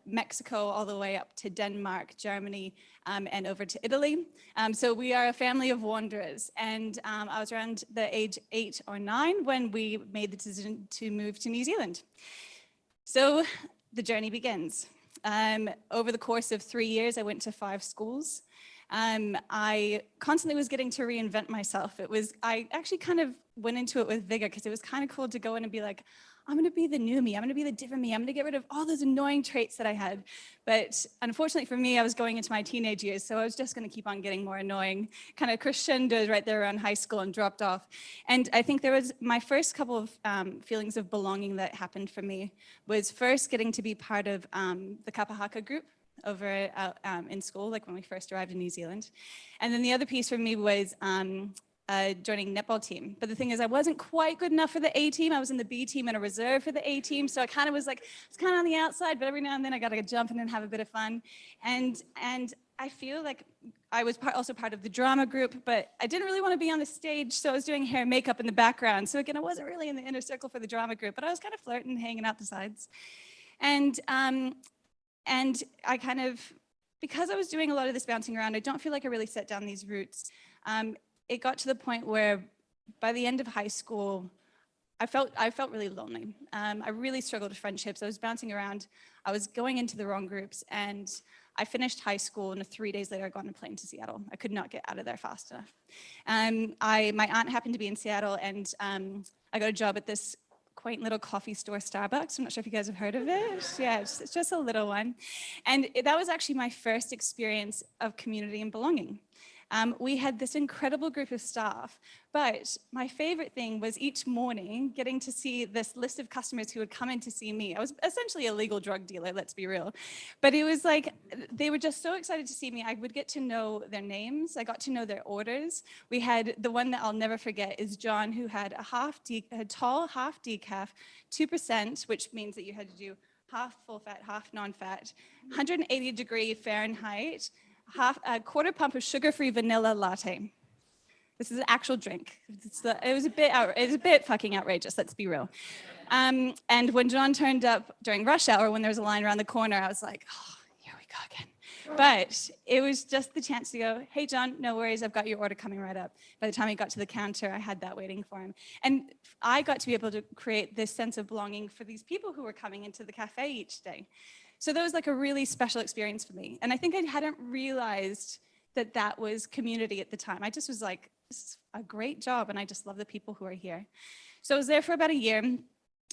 Mexico all the way up to Denmark, Germany, and over to Italy. So we are a family of wanderers. And I was around the age 8 or 9 when we made the decision to move to New Zealand. So the journey begins. Over the course of 3 years, I went to 5 schools. I constantly was getting to reinvent myself. I actually kind of went into it with vigor because it was kind of cool to go in and be like, I'm going to be the new me. I'm going to be the different me. I'm going to get rid of all those annoying traits that I had. But unfortunately for me, I was going into my teenage years, so I was just going to keep on getting more annoying. Kind of crescendoed right there around high school and dropped off. And I think there was my first couple of feelings of belonging that happened for me was first getting to be part of the Kapahaka group over in school, like when we first arrived in New Zealand. And then the other piece for me was joining netball team. But the thing is, I wasn't quite good enough for the A team. I was in the B team and a reserve for the A team. So I kind of was like, it's kind of on the outside, but every now and then I got to jump in and have a bit of fun. And I feel like I was also part of the drama group, but I didn't really want to be on the stage. So I was doing hair and makeup in the background. So again, I wasn't really in the inner circle for the drama group, but I was kind of flirting, hanging out the sides. And I kind of, because I was doing a lot of this bouncing around, I don't feel like I really set down these roots. It got to the point where by the end of high school, I felt really lonely. I really struggled with friendships. I was bouncing around. I was going into the wrong groups, and I finished high school, and 3 days later, I got on a plane to Seattle. I could not get out of there fast enough. My aunt happened to be in Seattle, and I got a job at this quaint little coffee store, Starbucks. I'm not sure if you guys have heard of it. Yeah, it's just a little one. And that was actually my first experience of community and belonging. We had this incredible group of staff, but my favorite thing was each morning getting to see this list of customers who would come in to see me. I was essentially a legal drug dealer, let's be real. But it was like, they were just so excited to see me. I would get to know their names. I got to know their orders. We had the one that I'll never forget is John, who had a tall half decaf, 2%, which means that you had to do half full fat, half non-fat, 180-degree Fahrenheit, a quarter pump of sugar-free vanilla latte. This is an actual drink. It was a bit fucking outrageous, let's be real. And when John turned up during rush hour, when there was a line around the corner, I was like, oh, here we go again. But it was just the chance to go, hey, John, no worries, I've got your order coming right up. By the time he got to the counter, I had that waiting for him. And I got to be able to create this sense of belonging for these people who were coming into the cafe each day. So that was like a really special experience for me. And I think I hadn't realized that that was community at the time. I just was like, this is a great job, and I just love the people who are here. So I was there for about a year.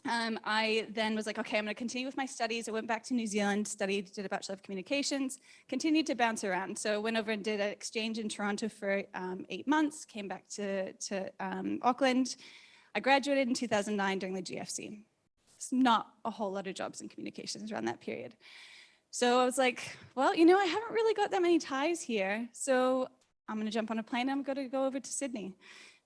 I then was like, okay, I'm going to continue with my studies. I went back to New Zealand, did a Bachelor of Communications, continued to bounce around. So I went over and did an exchange in Toronto for 8 months, came back to Auckland. I graduated in 2009 during the GFC. It's not a whole lot of jobs in communications around that period. So I was like, well, you know, I haven't really got that many ties here. So I'm going to jump on a plane. I'm going to go over to Sydney.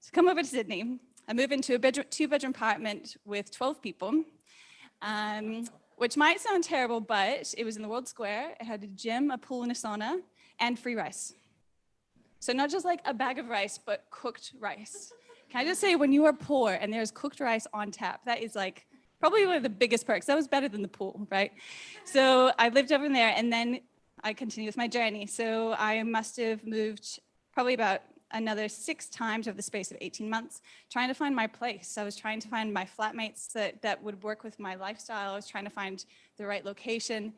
So come over to Sydney. I moved into a 2-bedroom apartment with 12 people, which might sound terrible, but it was in the World Square. It had a gym, a pool, and a sauna, and free rice. So not just like a bag of rice, but cooked rice. Can I just say, when you are poor and there's cooked rice on tap, that is like probably one of the biggest perks. That was better than the pool, right? So I lived over there, and then I continued with my journey. So I must have moved probably about another 6 times over the space of 18 months, trying to find my place. I was trying to find my flatmates that would work with my lifestyle. I was trying to find the right location.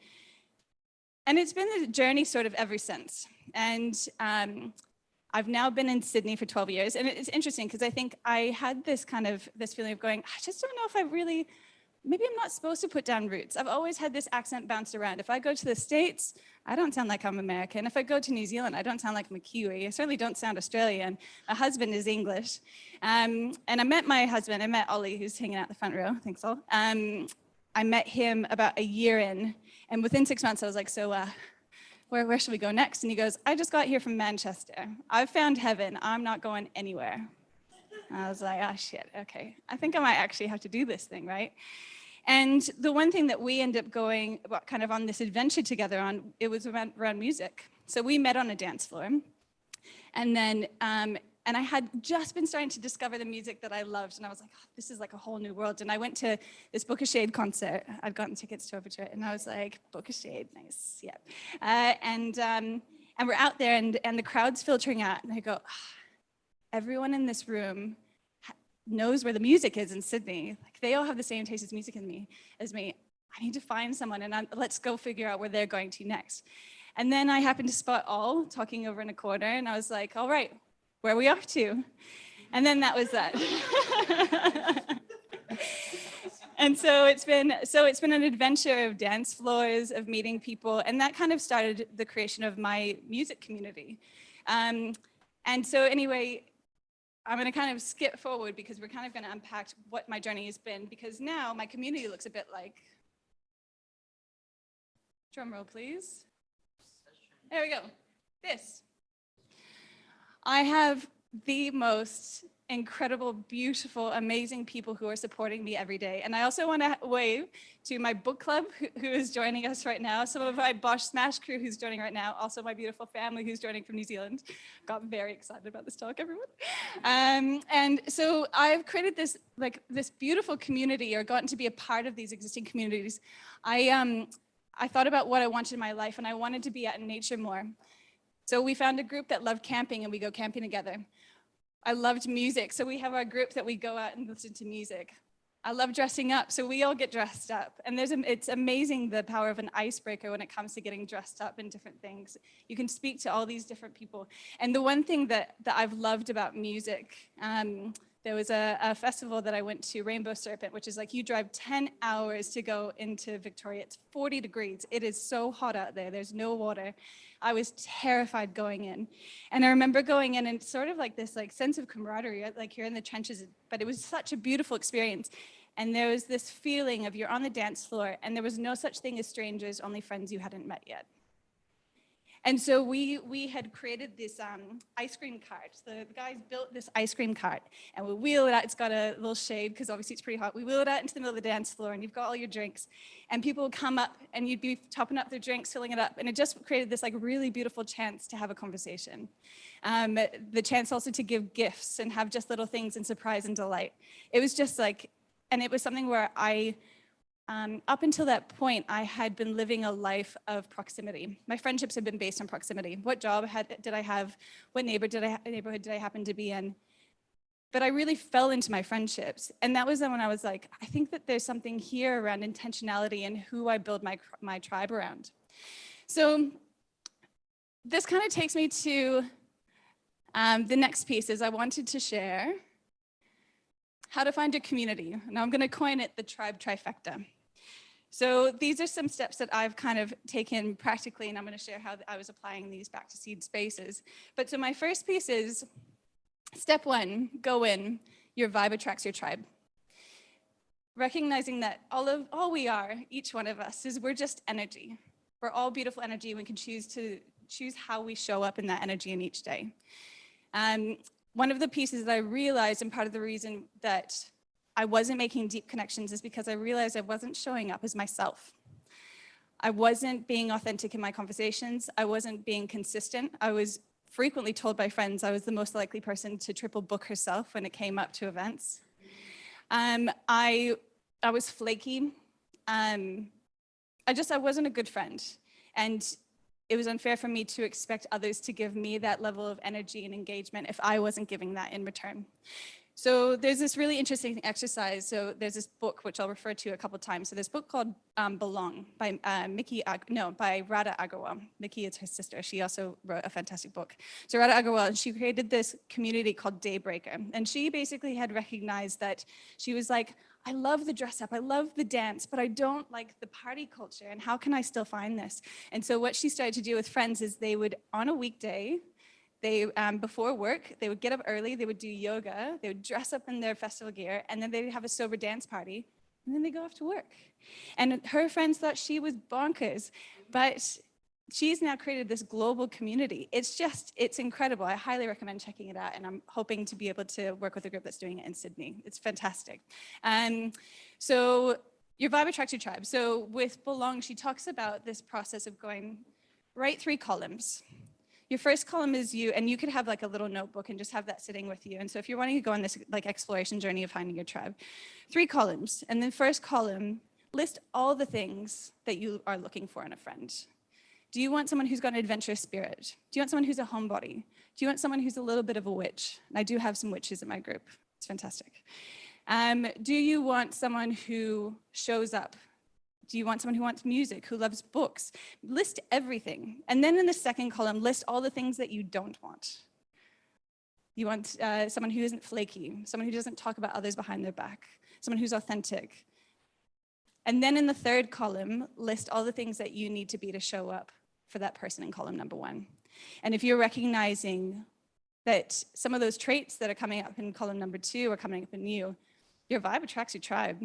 And it's been the journey sort of ever since. And I've now been in Sydney for 12 years. And it's interesting because I think I had this feeling of going, I just don't know if I really, maybe I'm not supposed to put down roots. I've always had this accent bounced around. If I go to the States, I don't sound like I'm American. If I go to New Zealand, I don't sound like I'm a Kiwi. I certainly don't sound Australian. My husband is English. And I met my husband, I met Ollie, who's hanging out the front row. Thanks, Ol. I met him about a year in. And within 6 months, I was like, so where should we go next? And he goes, I just got here from Manchester. I've found heaven. I'm not going anywhere. And I was like, oh shit, okay. I think I might actually have to do this thing, right? And the one thing that we end up going kind of on this adventure together on, it was around music. So we met on a dance floor. And then, and I had just been starting to discover the music that I loved. And I was like, oh, this is like a whole new world. And I went to this Book of Shade concert. I'd gotten tickets to Overture. And I was like, Book of Shade, nice, yeah. And we're out there and the crowd's filtering out. And I go, oh, everyone in this room knows where the music is in Sydney. Like they all have the same taste as music as me. I need to find someone and let's go figure out where they're going to next. And then I happened to spot All talking over in a corner and I was like, all right, where are we off to? And then that was that. And so it's been an adventure of dance floors, of meeting people, and that kind of started the creation of my music community. And so anyway, I'm going to kind of skip forward because we're kind of going to unpack what my journey has been, because now my community looks a bit like, drum roll please. There we go, this. I have the most incredible, beautiful, amazing people who are supporting me every day. And I also want to wave to my book club who is joining us right now, some of my Bosch Smash crew who's joining right now, also my beautiful family who's joining from New Zealand. Got very excited about this talk, everyone. And so I've created this beautiful community, or gotten to be a part of these existing communities. I thought about what I wanted in my life, and I wanted to be out in nature more. So we found a group that loved camping, and we go camping together. I loved music, so we have our group that we go out and listen to music. I love dressing up, so we all get dressed up. And it's amazing the power of an icebreaker when it comes to getting dressed up in different things. You can speak to all these different people. And the one thing that I've loved about music, there was a festival that I went to, Rainbow Serpent, which is like you drive 10 hours to go into Victoria. It's 40 degrees. It is so hot out there. There's no water. I was terrified going in. And I remember going in and sort of like this sense of camaraderie, like you're in the trenches, but it was such a beautiful experience. And there was this feeling of you're on the dance floor and there was no such thing as strangers, only friends you hadn't met yet. And so we had created this ice cream cart. The guys built this ice cream cart and we wheel it out. It's got a little shade because obviously it's pretty hot. We wheel it out into the middle of the dance floor and you've got all your drinks and people would come up and you'd be topping up their drinks, filling it up. And it just created this really beautiful chance to have a conversation. The chance also to give gifts and have just little things and surprise and delight. It was just and it was something where up until that point, I had been living a life of proximity. My friendships had been based on proximity. What job did I have? What neighborhood did I happen to be in? But I really fell into my friendships. And that was then when I was like, I think that there's something here around intentionality and who I build my tribe around. So this kind of takes me to the next piece is I wanted to share how to find a community. Now I'm going to coin it the tribe trifecta. So these are some steps that I've kind of taken practically, and I'm going to share how I was applying these back to seed spaces. But so my first piece is step one, go in, your vibe attracts your tribe. Recognizing that all we are, each one of us, is we're just energy. We're all beautiful energy. We can choose how we show up in that energy in each day. One of the pieces that I realized, and part of the reason that I wasn't making deep connections, is because I realized I wasn't showing up as myself. I wasn't being authentic in my conversations. I wasn't being consistent. I was frequently told by friends I was the most likely person to triple book herself when it came up to events. I was flaky. I wasn't a good friend. And it was unfair for me to expect others to give me that level of energy and engagement if I wasn't giving that in return. So there's this really interesting exercise. So there's this book, which I'll refer to a couple of times. So there's a book called Belong by by Radha Agarwal. Mickey is her sister. She also wrote a fantastic book. So Radha Agarwal, and she created this community called Daybreaker. And she basically had recognized that she was like, I love the dress up, I love the dance, but I don't like the party culture. And how can I still find this? And so what she started to do with friends is they would, on a weekday, before work, they would get up early, they would do yoga, they would dress up in their festival gear, and then they'd have a sober dance party, and then they go off to work. And her friends thought she was bonkers, but she's now created this global community. It's incredible. I highly recommend checking it out, and I'm hoping to be able to work with a group that's doing it in Sydney. It's fantastic. So your vibe attracts your tribe. So with Belong, she talks about this process of going, write 3 columns. Your first column is you, and you could have like a little notebook and just have that sitting with you. And so if you're wanting to go on this like exploration journey of finding your tribe, 3 columns. And then first column, list all the things that you are looking for in a friend. Do you want someone who's got an adventurous spirit? Do you want someone who's a homebody? Do you want someone who's a little bit of a witch? And I do have some witches in my group. It's fantastic. Do you want someone who shows up? Do you want someone who wants music, who loves books? List everything. And then in the second column, list all the things that you don't want. You want someone who isn't flaky, someone who doesn't talk about others behind their back, someone who's authentic. And then in the third column, list all the things that you need to be to show up for that person in column number 1. And if you're recognizing that some of those traits that are coming up in column number 2 are coming up in you, your vibe attracts your tribe.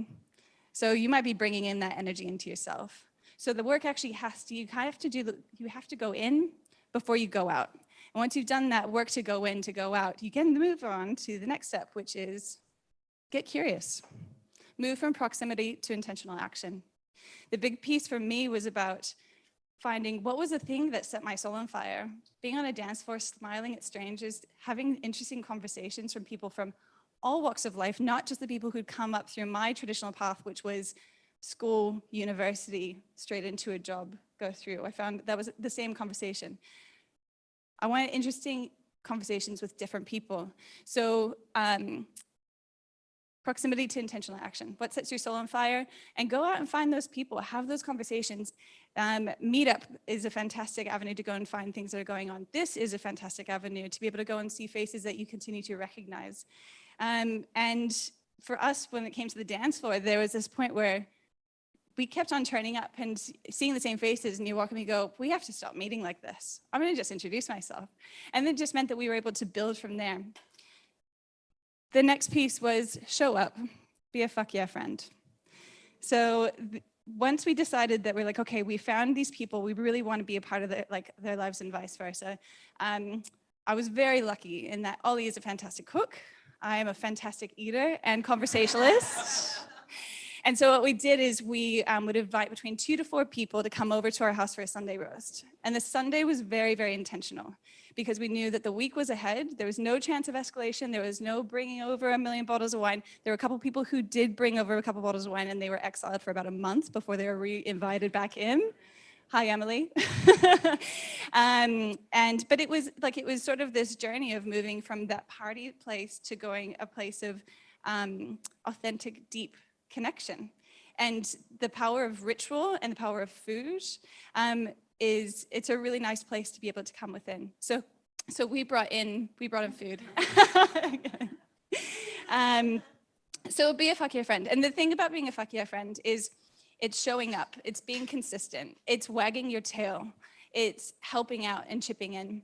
So you might be bringing in that energy into yourself. So the work actually you have to go in before you go out. And once you've done that work to go in, to go out, you can move on to the next step, which is get curious. Move from proximity to intentional action. The big piece for me was about finding what was the thing that set my soul on fire. Being on a dance floor, smiling at strangers, having interesting conversations from people from all walks of life, not just the people who'd come up through my traditional path, which was school, university, straight into a job, go through. I found that was the same conversation. I wanted interesting conversations with different people. So proximity to intentional action. What sets your soul on fire? And go out and find those people, have those conversations. Meetup is a fantastic avenue to go and find things that are going on. This is a fantastic avenue to be able to go and see faces that you continue to recognize. And for us, when it came to the dance floor, there was this point where we kept on turning up and seeing the same faces, and you walk and you go, we have to stop meeting like this. I'm gonna just introduce myself. And it just meant that we were able to build from there. The next piece was show up, be a fuck yeah friend. So once we decided that we're like, okay, we found these people, we really want to be a part of their lives and vice versa. I was very lucky in that Ollie is a fantastic cook. I am a fantastic eater and conversationalist. And so what we did is we would invite between 2 to 4 people to come over to our house for a Sunday roast. And the Sunday was very, very intentional because we knew that the week was ahead. There was no chance of escalation. There was no bringing over 1 million bottles of wine. There were a couple people who did bring over a couple bottles of wine, and they were exiled for about a month before they were re-invited back in. Hi, Emily. But it was sort of this journey of moving from that party place to going a place of authentic, deep connection. And the power of ritual and the power of food it's a really nice place to be able to come within. So we brought in food. So be a fuck yeah friend. And the thing about being a fuck yeah friend is it's showing up, it's being consistent, it's wagging your tail, it's helping out and chipping in.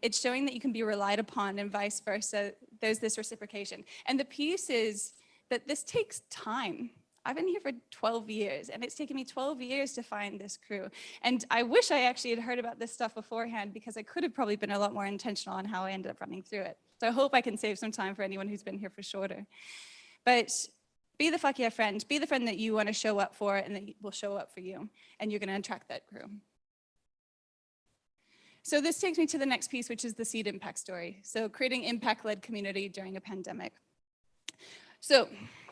It's showing that you can be relied upon and vice versa. There's this reciprocation. And the piece is that this takes time. I've been here for 12 years, and it's taken me 12 years to find this crew. And I wish I actually had heard about this stuff beforehand, because I could have probably been a lot more intentional on how I ended up running through it. So I hope I can save some time for anyone who's been here for shorter. But be the fuck yeah friend. Be the friend that you want to show up for and that will show up for you. And you're going to attract that crew. So this takes me to the next piece, which is the seed impact story. So creating impact-led community during a pandemic. So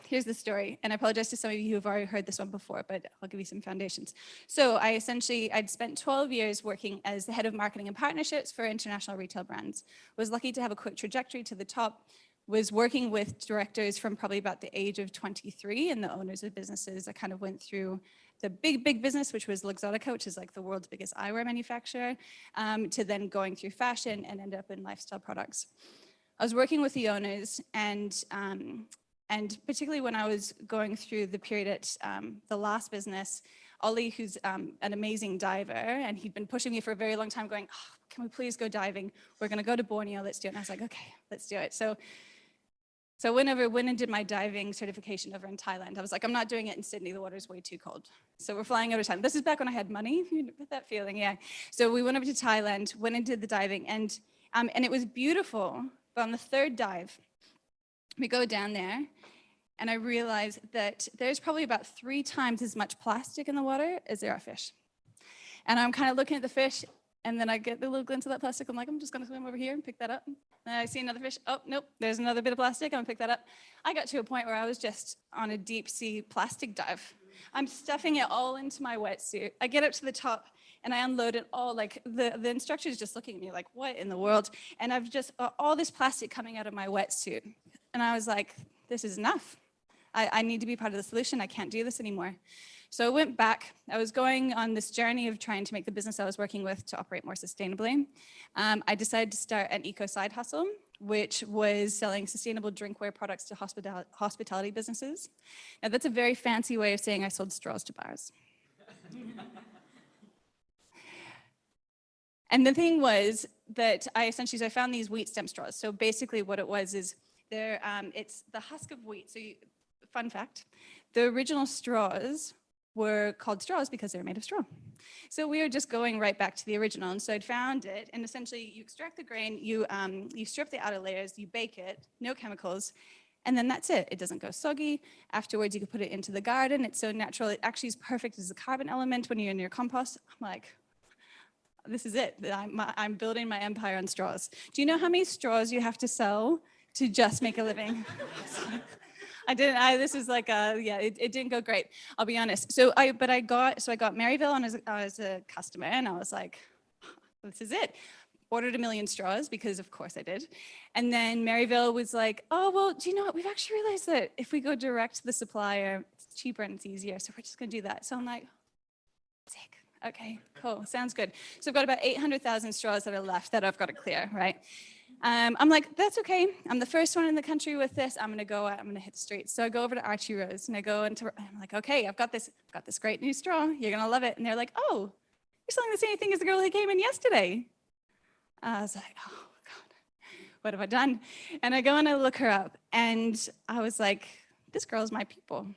here's the story, and I apologize to some of you who have already heard this one before, but I'll give you some foundations. So I'd spent 12 years working as the head of marketing and partnerships for international retail brands. Was lucky to have a quick trajectory to the top, was working with directors from probably about the age of 23 and the owners of businesses. I kind of went through the big business, which was Luxottica, which is like the world's biggest eyewear manufacturer, to then going through fashion and end up in lifestyle products. I was working with the owners, and particularly when I was going through the period at the last business, Ollie, who's an amazing diver, and he'd been pushing me for a very long time going, oh, can we please go diving? We're gonna go to Borneo, let's do it. And I was like, okay, let's do it. So So I went and did my diving certification over in Thailand. I was like, I'm not doing it in Sydney. The water's way too cold. So we're flying over to Thailand. This is back when I had money. You know that feeling, yeah. So we went over to Thailand, went and did the diving, and it was beautiful. But on the third dive, we go down there, and I realized that there's probably about 3 times as much plastic in the water as there are fish. And I'm kind of looking at the fish, and then I get the little glimpse of that plastic. I'm like, I'm just going to swim over here and pick that up. And I see another fish. Oh, nope, there's another bit of plastic. I'm going to pick that up. I got to a point where I was just on a deep sea plastic dive. I'm stuffing it all into my wetsuit. I get up to the top, and I unload it all. Like, the instructor is just looking at me like, what in the world? And I've just all this plastic coming out of my wetsuit. And I was like, this is enough. I need to be part of the solution. I can't do this anymore. So I went back. I was going on this journey of trying to make the business I was working with to operate more sustainably. I decided to start an eco side hustle, which was selling sustainable drinkware products to hospitality businesses. Now, that's a very fancy way of saying I sold straws to bars. And the thing was that I found these wheat stem straws. So basically what it was is it's the husk of wheat. So fun fact, the original straws were called straws because they were made of straw. So we were just going right back to the original. And so I'd found it, and essentially you extract the grain, you strip the outer layers, you bake it, no chemicals, and then that's it. It doesn't go soggy. Afterwards, you can put it into the garden. It's so natural. It actually is perfect as a carbon element when you're in your compost. I'm like, this is it. I'm building my empire on straws. Do you know how many straws you have to sell to just make a living? It didn't go great, I'll be honest. So I got Maryville on as a customer, and I was like, this is it. Ordered 1 million straws, because of course I did. And then Maryville was like, oh, well, do you know what? We've actually realized that if we go direct to the supplier, it's cheaper and it's easier. So we're just gonna do that. So I'm like, sick. Okay, cool, sounds good. So I've got about 800,000 straws that are left that I've got to clear, right? I'm like, that's okay. I'm the first one in the country with this. I'm gonna hit the streets. So I go over to Archie Rose, and I'm like, okay, I've got this great new straw. You're gonna love it. And they're like, oh, you're selling the same thing as the girl who came in yesterday. I was like, oh God, what have I done? And I go and I look her up, and I was like, this girl's my people.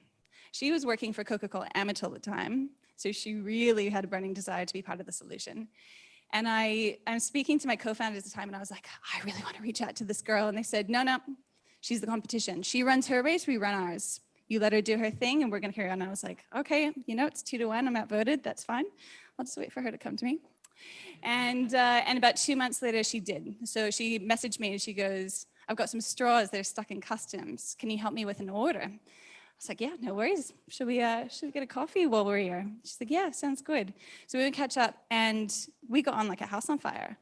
She was working for Coca-Cola Amatil at the time, so she really had a burning desire to be part of the solution. And I'm speaking to my co-founders at the time, and I was like, I really want to reach out to this girl. And they said, no, she's the competition. She runs her race, we run ours. You let her do her thing, and we're going to carry on. And I was like, okay, it's 2-1. I'm outvoted. That's fine. I'll just wait for her to come to me. And about 2 months later, she did. So she messaged me, and she goes, I've got some straws that are stuck in customs. Can you help me with an order? I was like, yeah, no worries. Should we get a coffee while we're here? She's like, yeah, sounds good. So we would catch up, and we got on like a house on fire.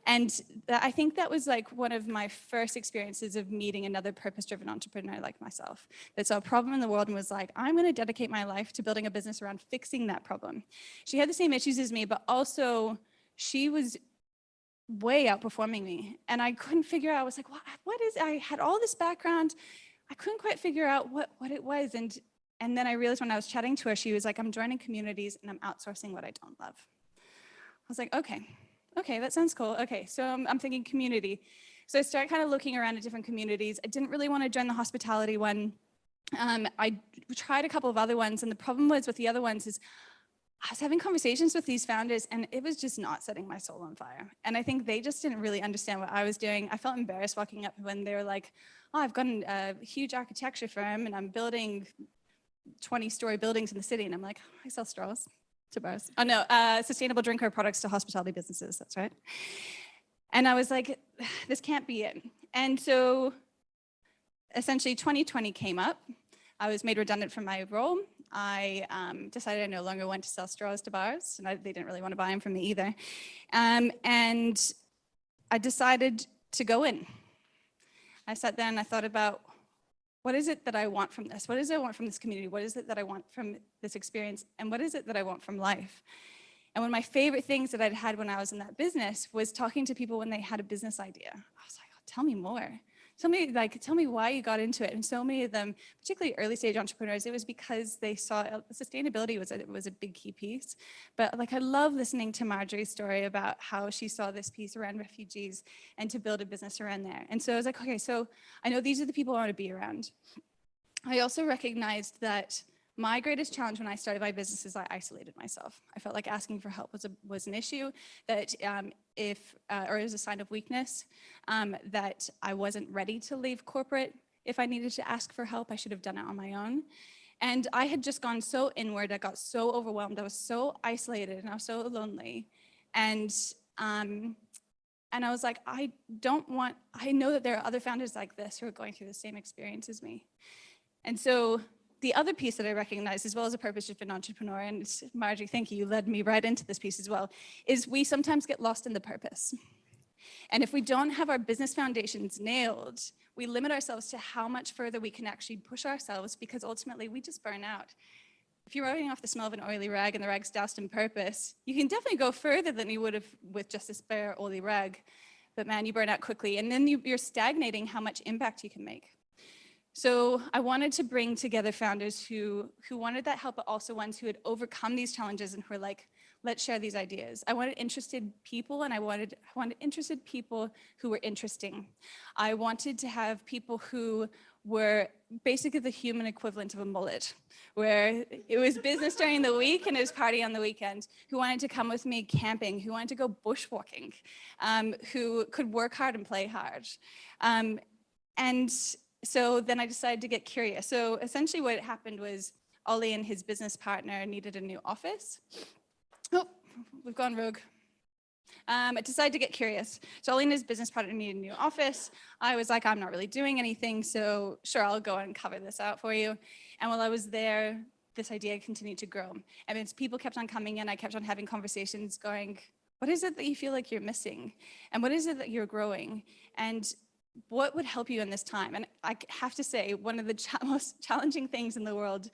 And I think that was like one of my first experiences of meeting another purpose-driven entrepreneur like myself that saw a problem in the world and was like, I'm going to dedicate my life to building a business around fixing that problem. She had the same issues as me, but also she was way outperforming me. And I couldn't figure out, I was like, what is, I had all this background. I couldn't quite figure out what it was. And then I realized when I was chatting to her, she was like, I'm joining communities and I'm outsourcing what I don't love. I was like, okay, that sounds cool. Okay, so I'm thinking community. So I started kind of looking around at different communities. I didn't really want to join the hospitality one. I tried a couple of other ones, and the problem was with the other ones is I was having conversations with these founders, and it was just not setting my soul on fire. And I think they just didn't really understand what I was doing. I felt embarrassed walking up when they were like, oh, I've got a huge architecture firm, and I'm building 20-story buildings in the city. And I'm like, I sell straws to bars. Oh, no, sustainable drinkware products to hospitality businesses. That's right. And I was like, this can't be it. And so essentially 2020 came up. I was made redundant from my role. I decided I no longer want to sell straws to bars, and they didn't really want to buy them from me either. And I decided to go in. I sat there and I thought about, what is it that I want from this? What is it I want from this community? What is it that I want from this experience? And what is it that I want from life? And one of my favorite things that I'd had when I was in that business was talking to people when they had a business idea. I was like, oh, tell me more. tell me why you got into it. And so many of them, particularly early stage entrepreneurs, it was because they saw sustainability was a big key piece. But like, I love listening to Marjorie's story about how she saw this piece around refugees and to build a business around there. And so I was like, okay, so I know these are the people I want to be around. I also recognized that my greatest challenge when I started my business is I isolated myself. I felt like asking for help was an issue, that or it was a sign of weakness, that I wasn't ready to leave corporate. If I needed to ask for help, I should have done it on my own. And I had just gone so inward, I got so overwhelmed, I was so isolated and I was so lonely. And I was like, I know that there are other founders like this who are going through the same experience as me. And so the other piece that I recognize, as well as a purpose-driven entrepreneur, and Marjorie, thank you, you led me right into this piece as well, is we sometimes get lost in the purpose. And if we don't have our business foundations nailed, we limit ourselves to how much further we can actually push ourselves, because ultimately we just burn out. If you're riding off the smell of an oily rag and the rag's doused in purpose, you can definitely go further than you would have with just a spare oily rag. But man, you burn out quickly, and then you're stagnating how much impact you can make. So I wanted to bring together founders who wanted that help, but also ones who had overcome these challenges and who were like, let's share these ideas. I wanted interested people, and I wanted interested people who were interesting. I wanted to have people who were basically the human equivalent of a mullet, where it was business during the week and it was party on the weekend, who wanted to come with me camping, who wanted to go bushwalking, who could work hard and play hard. And so then I decided to get curious. So essentially what happened was Ollie and his business partner needed a new office. Oh, we've gone rogue. I decided to get curious. So Ollie and his business partner needed a new office. I was like, I'm not really doing anything, so sure, I'll go and cover this out for you. And while I was there, this idea continued to grow. I mean, people kept on coming in. I kept on having conversations going, what is it that you feel like you're missing? And what is it that you're growing? And what would help you in this time? And I have to say, one of the most challenging things in the world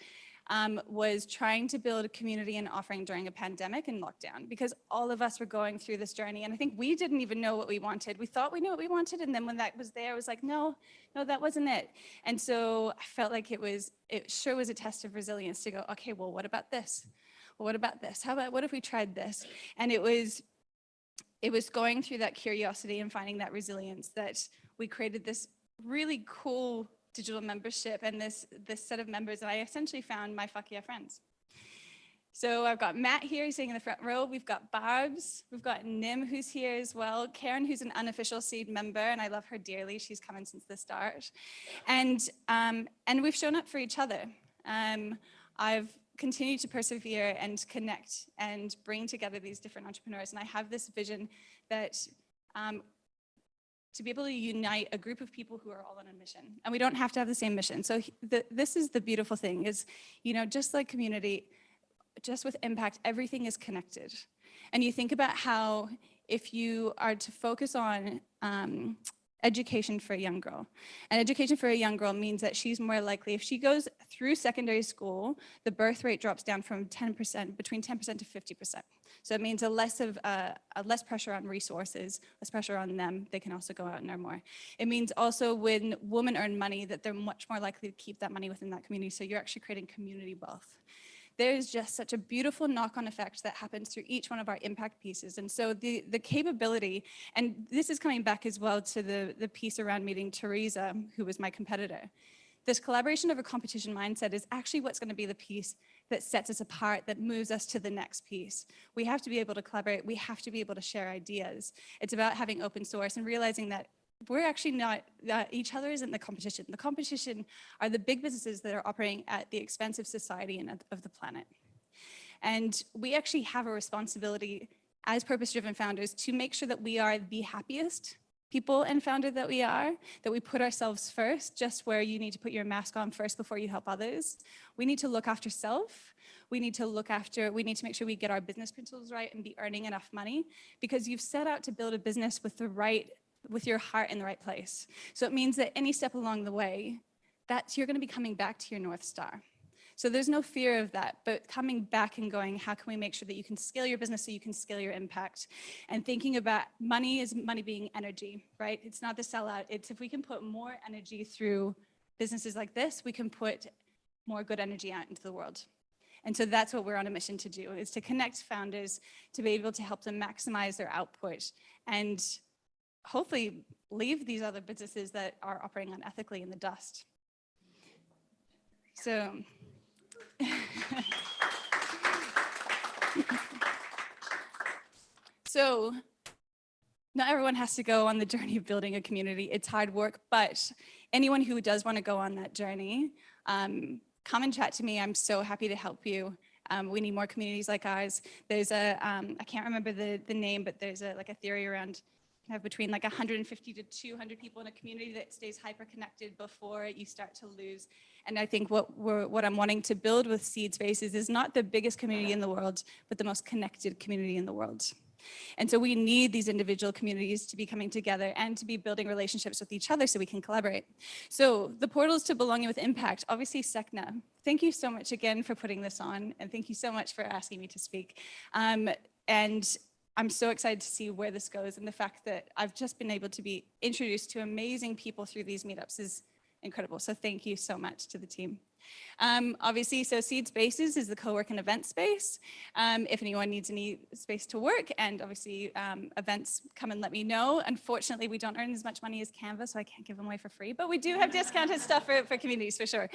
was trying to build a community and offering during a pandemic and lockdown, because all of us were going through this journey. And I think we didn't even know what we wanted. We thought we knew what we wanted. And then when that was there, I was like, no, that wasn't it. And so I felt like it sure was a test of resilience to go, okay, well, what about this? Well, what about this? What if we tried this? And it was going through that curiosity and finding that resilience that we created this really cool digital membership and this set of members, and I essentially found my fuck yeah friends. So I've got Matt here, he's sitting in the front row. We've got Barbs, we've got Nim, who's here as well. Karen, who's an unofficial seed member, and I love her dearly. She's come in since the start. And we've shown up for each other. I've continued to persevere and connect and bring together these different entrepreneurs. And I have this vision that to be able to unite a group of people who are all on a mission, and we don't have to have the same mission. So this is the beautiful thing is, just like community, just with impact, everything is connected. And you think about how if you are to focus on education for a young girl, and education for a young girl means that she's more likely, if she goes through secondary school, the birth rate drops down from between 10% to 50%. So it means a less pressure on resources, less pressure on them. They can also go out and earn more. It means also when women earn money, that they're much more likely to keep that money within that community. So you're actually creating community wealth. There's just such a beautiful knock-on effect that happens through each one of our impact pieces. And so the capability, and this is coming back as well to the piece around meeting Teresa, who was my competitor. This collaboration over competition mindset is actually what's going to be the piece that sets us apart, that moves us to the next piece. We have to be able to collaborate. We have to be able to share ideas. It's about having open source and realizing that we're actually not, each other isn't the competition. The competition are the big businesses that are operating at the expense of society and of the planet. And we actually have a responsibility as purpose-driven founders to make sure that we are the happiest people and founder that we put ourselves first, just where you need to put your mask on first before you help others. We need to look after self. We need to make sure we get our business principles right and be earning enough money, because you've set out to build a business with your heart in the right place. So it means that any step along the way, you're going to be coming back to your North Star. So there's no fear of that, but coming back and going, how can we make sure that you can scale your business so you can scale your impact? And thinking about money being energy, right? It's not the sellout. It's if we can put more energy through businesses like this, we can put more good energy out into the world. And so that's what we're on a mission to do, is to connect founders to be able to help them maximize their output and hopefully leave these other businesses that are operating unethically in the dust. So, not everyone has to go on the journey of building a community. It's hard work, but anyone who does want to go on that journey, come and chat to me. I'm so happy to help you. We need more communities like ours. There's a, I can't remember the name, but there's like a theory around have between like 150 to 200 people in a community that stays hyper-connected before you start to lose. And I think what I'm wanting to build with Seed Spaces is not the biggest community in the world, but the most connected community in the world. And so we need these individual communities to be coming together and to be building relationships with each other so we can collaborate. So the portals to belonging with impact, obviously SECNA. Thank you so much again for putting this on, and thank you so much for asking me to speak. And I'm so excited to see where this goes, and the fact that I've just been able to be introduced to amazing people through these meetups is incredible. So thank you so much to the team. Obviously, so Seed Spaces is the co-work and event space. If anyone needs any space to work, and obviously events, come and let me know. Unfortunately, we don't earn as much money as Canva, so I can't give them away for free, but we do have discounted stuff for communities for sure.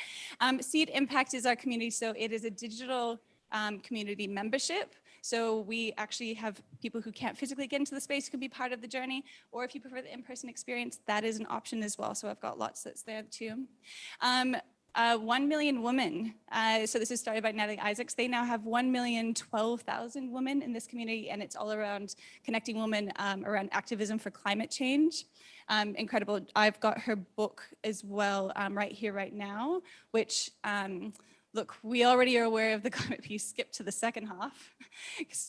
Seed Impact is our community, so it is a digital community membership. So we actually have people who can't physically get into the space who can be part of the journey, or if you prefer the in-person experience, that is an option as well. So I've got lots that's there too. 1 million women. So this is started by Natalie Isaacs. They now have 1,012,000 women in this community, and it's all around connecting women around activism for climate change. Incredible. I've got her book as well right here, right now, which look, we already are aware of the climate piece. Skip to the second half.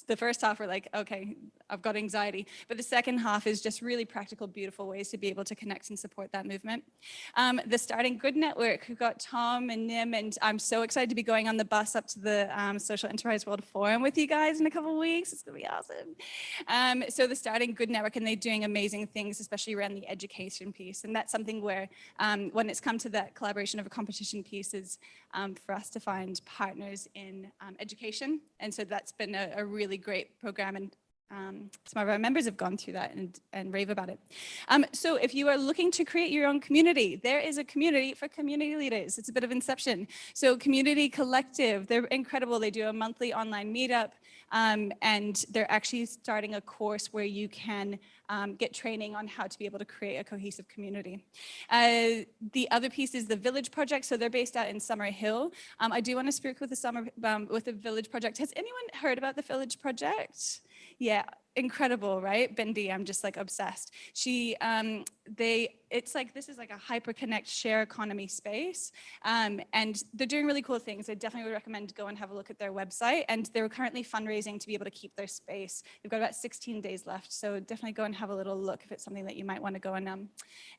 The first half, we're like, okay, I've got anxiety. But the second half is just really practical, beautiful ways to be able to connect and support that movement. The Starting Good Network, we've got Tom and Nim, and I'm so excited to be going on the bus up to the Social Enterprise World Forum with you guys in a couple of weeks. It's gonna be awesome. So the Starting Good Network, and they're doing amazing things, especially around the education piece. And that's something where when it's come to that collaboration of a competition piece is for us to find partners in education. And so that's been a really great program, and some of our members have gone through that and rave about it. So if you are looking to create your own community, there is a community for community leaders. It's a bit of inception. So Community Collective, they're incredible. They do a monthly online meetup, and they're actually starting a course where you can get training on how to be able to create a cohesive community. The other piece is the Village Project. So they're based out in Summer Hill. I do want to speak with the Village Project. Has anyone heard about the Village Project? Yeah, incredible, right? Bendy, I'm just like obsessed. It's like, this is like a hyper-connect share economy space. And they're doing really cool things. I definitely would recommend to go and have a look at their website. And they're currently fundraising to be able to keep their space. They've got about 16 days left. So definitely go and have a little look if it's something that you might want to go and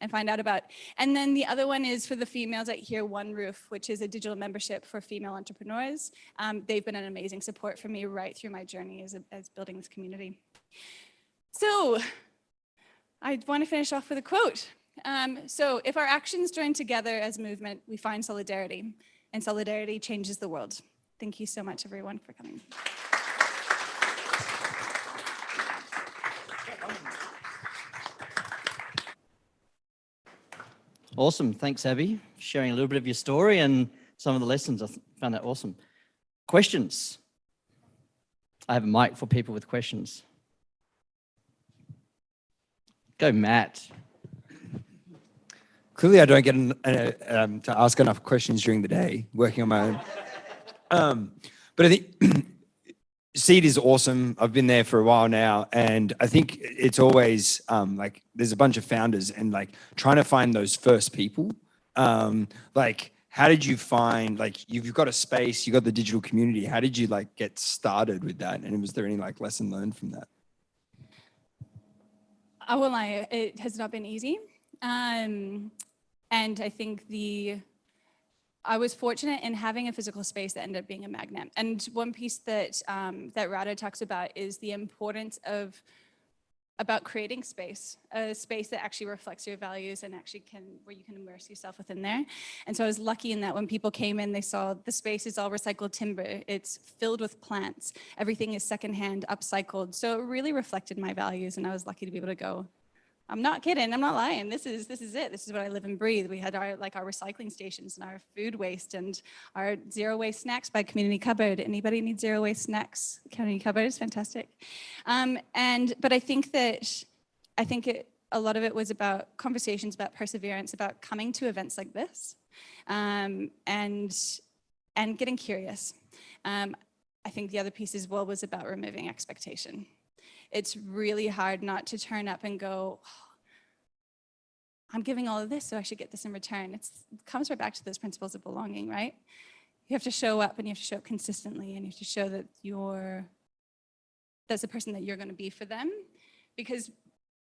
find out about. And then the other one is for the females out here, One Roof, which is a digital membership for female entrepreneurs. They've been an amazing support for me right through my journey as building this community. So I want to finish off with a quote. So if our actions join together as movement, we find solidarity, and solidarity changes the world. Thank you so much, everyone, for coming.
Awesome. Thanks, Abbey, sharing a little bit of your story and some of the lessons. I found that awesome. Questions? I have a mic for people with questions. Go, Matt.
Clearly, I don't get to ask enough questions during the day, working on my own. But I think Seed is awesome. I've been there for a while now, and I think it's always like there's a bunch of founders, and like trying to find those first people. Like, how did you find, like, you've got a space, you got the digital community. How did you like get started with that? And was there any like lesson learned from that?
I won't lie, it has not been easy. And I think I was fortunate in having a physical space that ended up being a magnet. And one piece that that Rada talks about is the importance of about creating space, a space that actually reflects your values and actually where you can immerse yourself within there. And so I was lucky in that when people came in, they saw the space is all recycled timber. It's filled with plants. Everything is secondhand, upcycled. So it really reflected my values, and I was lucky to be able to go, I'm not kidding, I'm not lying. This is it. This is what I live and breathe. We had our recycling stations and our food waste and our zero waste snacks by Community Cupboard. Anybody need zero waste snacks? Community Cupboard is fantastic. But I think a lot of it was about conversations, about perseverance, about coming to events like this, and getting curious. I think the other piece as well was about removing expectation. It's really hard not to turn up and go, oh, I'm giving all of this, so I should get this in return. It comes right back to those principles of belonging, right? You have to show up, and you have to show up consistently, and you have to show that that's the person that you're going to be for them, because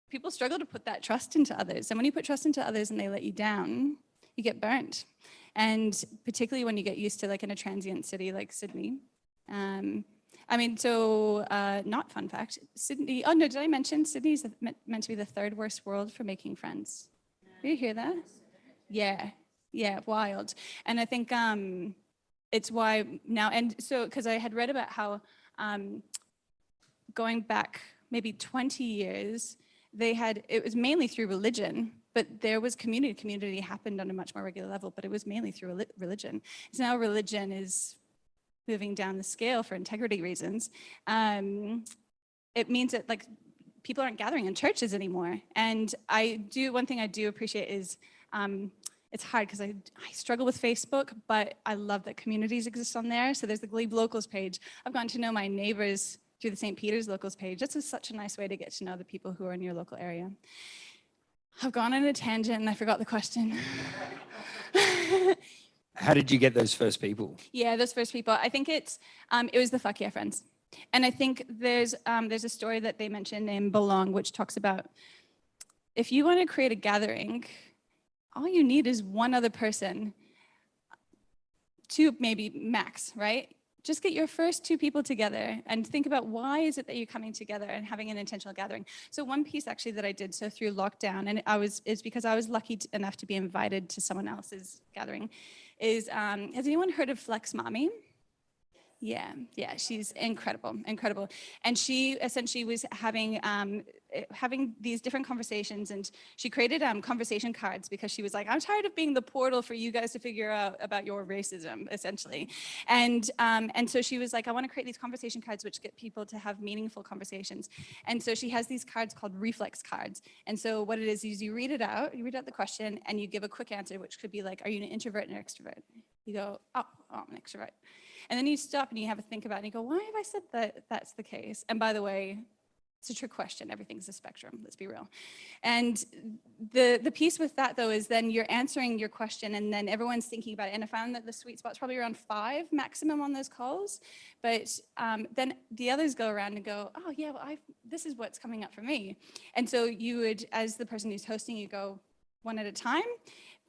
people struggle to put that trust into others. And when you put trust into others and they let you down, you get burnt. And particularly when you get used to, like, in a transient city like Sydney. Not fun fact, Sydney, oh no, did I mention Sydney's meant to be the third worst world for making friends? Did you hear that? Yeah, wild. And I think it's why now, and so, because I had read about how going back maybe 20 years, it was mainly through religion, but there was community happened on a much more regular level, but it was mainly through religion. So now religion is moving down the scale for integrity reasons. It means that, like, people aren't gathering in churches anymore. And one thing I do appreciate is, it's hard because I struggle with Facebook, but I love that communities exist on there. So there's the Glebe Locals page. I've gotten to know my neighbors through the St. Peter's Locals page. That's such a nice way to get to know the people who are in your local area. I've gone on a tangent and I forgot the question.
How did you get those first people?
Yeah, those first people. I think it was the Fuck Yeah Friends. And I think there's a story that they mention in Belong, which talks about if you want to create a gathering, all you need is one other person, two maybe max, right? Just get your first two people together and think about why is it that you're coming together and having an intentional gathering. So one piece actually that I did so through lockdown, and it's because I was lucky enough to be invited to someone else's gathering, is has anyone heard of Flex Mommy? Yeah, she's incredible. And she essentially was having these different conversations, and she created conversation cards because she was like, I'm tired of being the portal for you guys to figure out about your racism, essentially. And so she was like, I want to create these conversation cards which get people to have meaningful conversations. And so she has these cards called reflex cards. And so what it is you read out the question, and you give a quick answer, which could be like, are you an introvert or an extrovert? You go, oh, I'm an extrovert. And then you stop and you have a think about it and you go, why have I said that that's the case? And by the way, it's a trick question. Everything's a spectrum, let's be real. And the piece with that, though, is then you're answering your question and then everyone's thinking about it. And I found that the sweet spot's probably around 5 maximum on those calls. But then the others go around and go, oh, yeah, well, this is what's coming up for me. And so you would, as the person who's hosting, you go one at a time.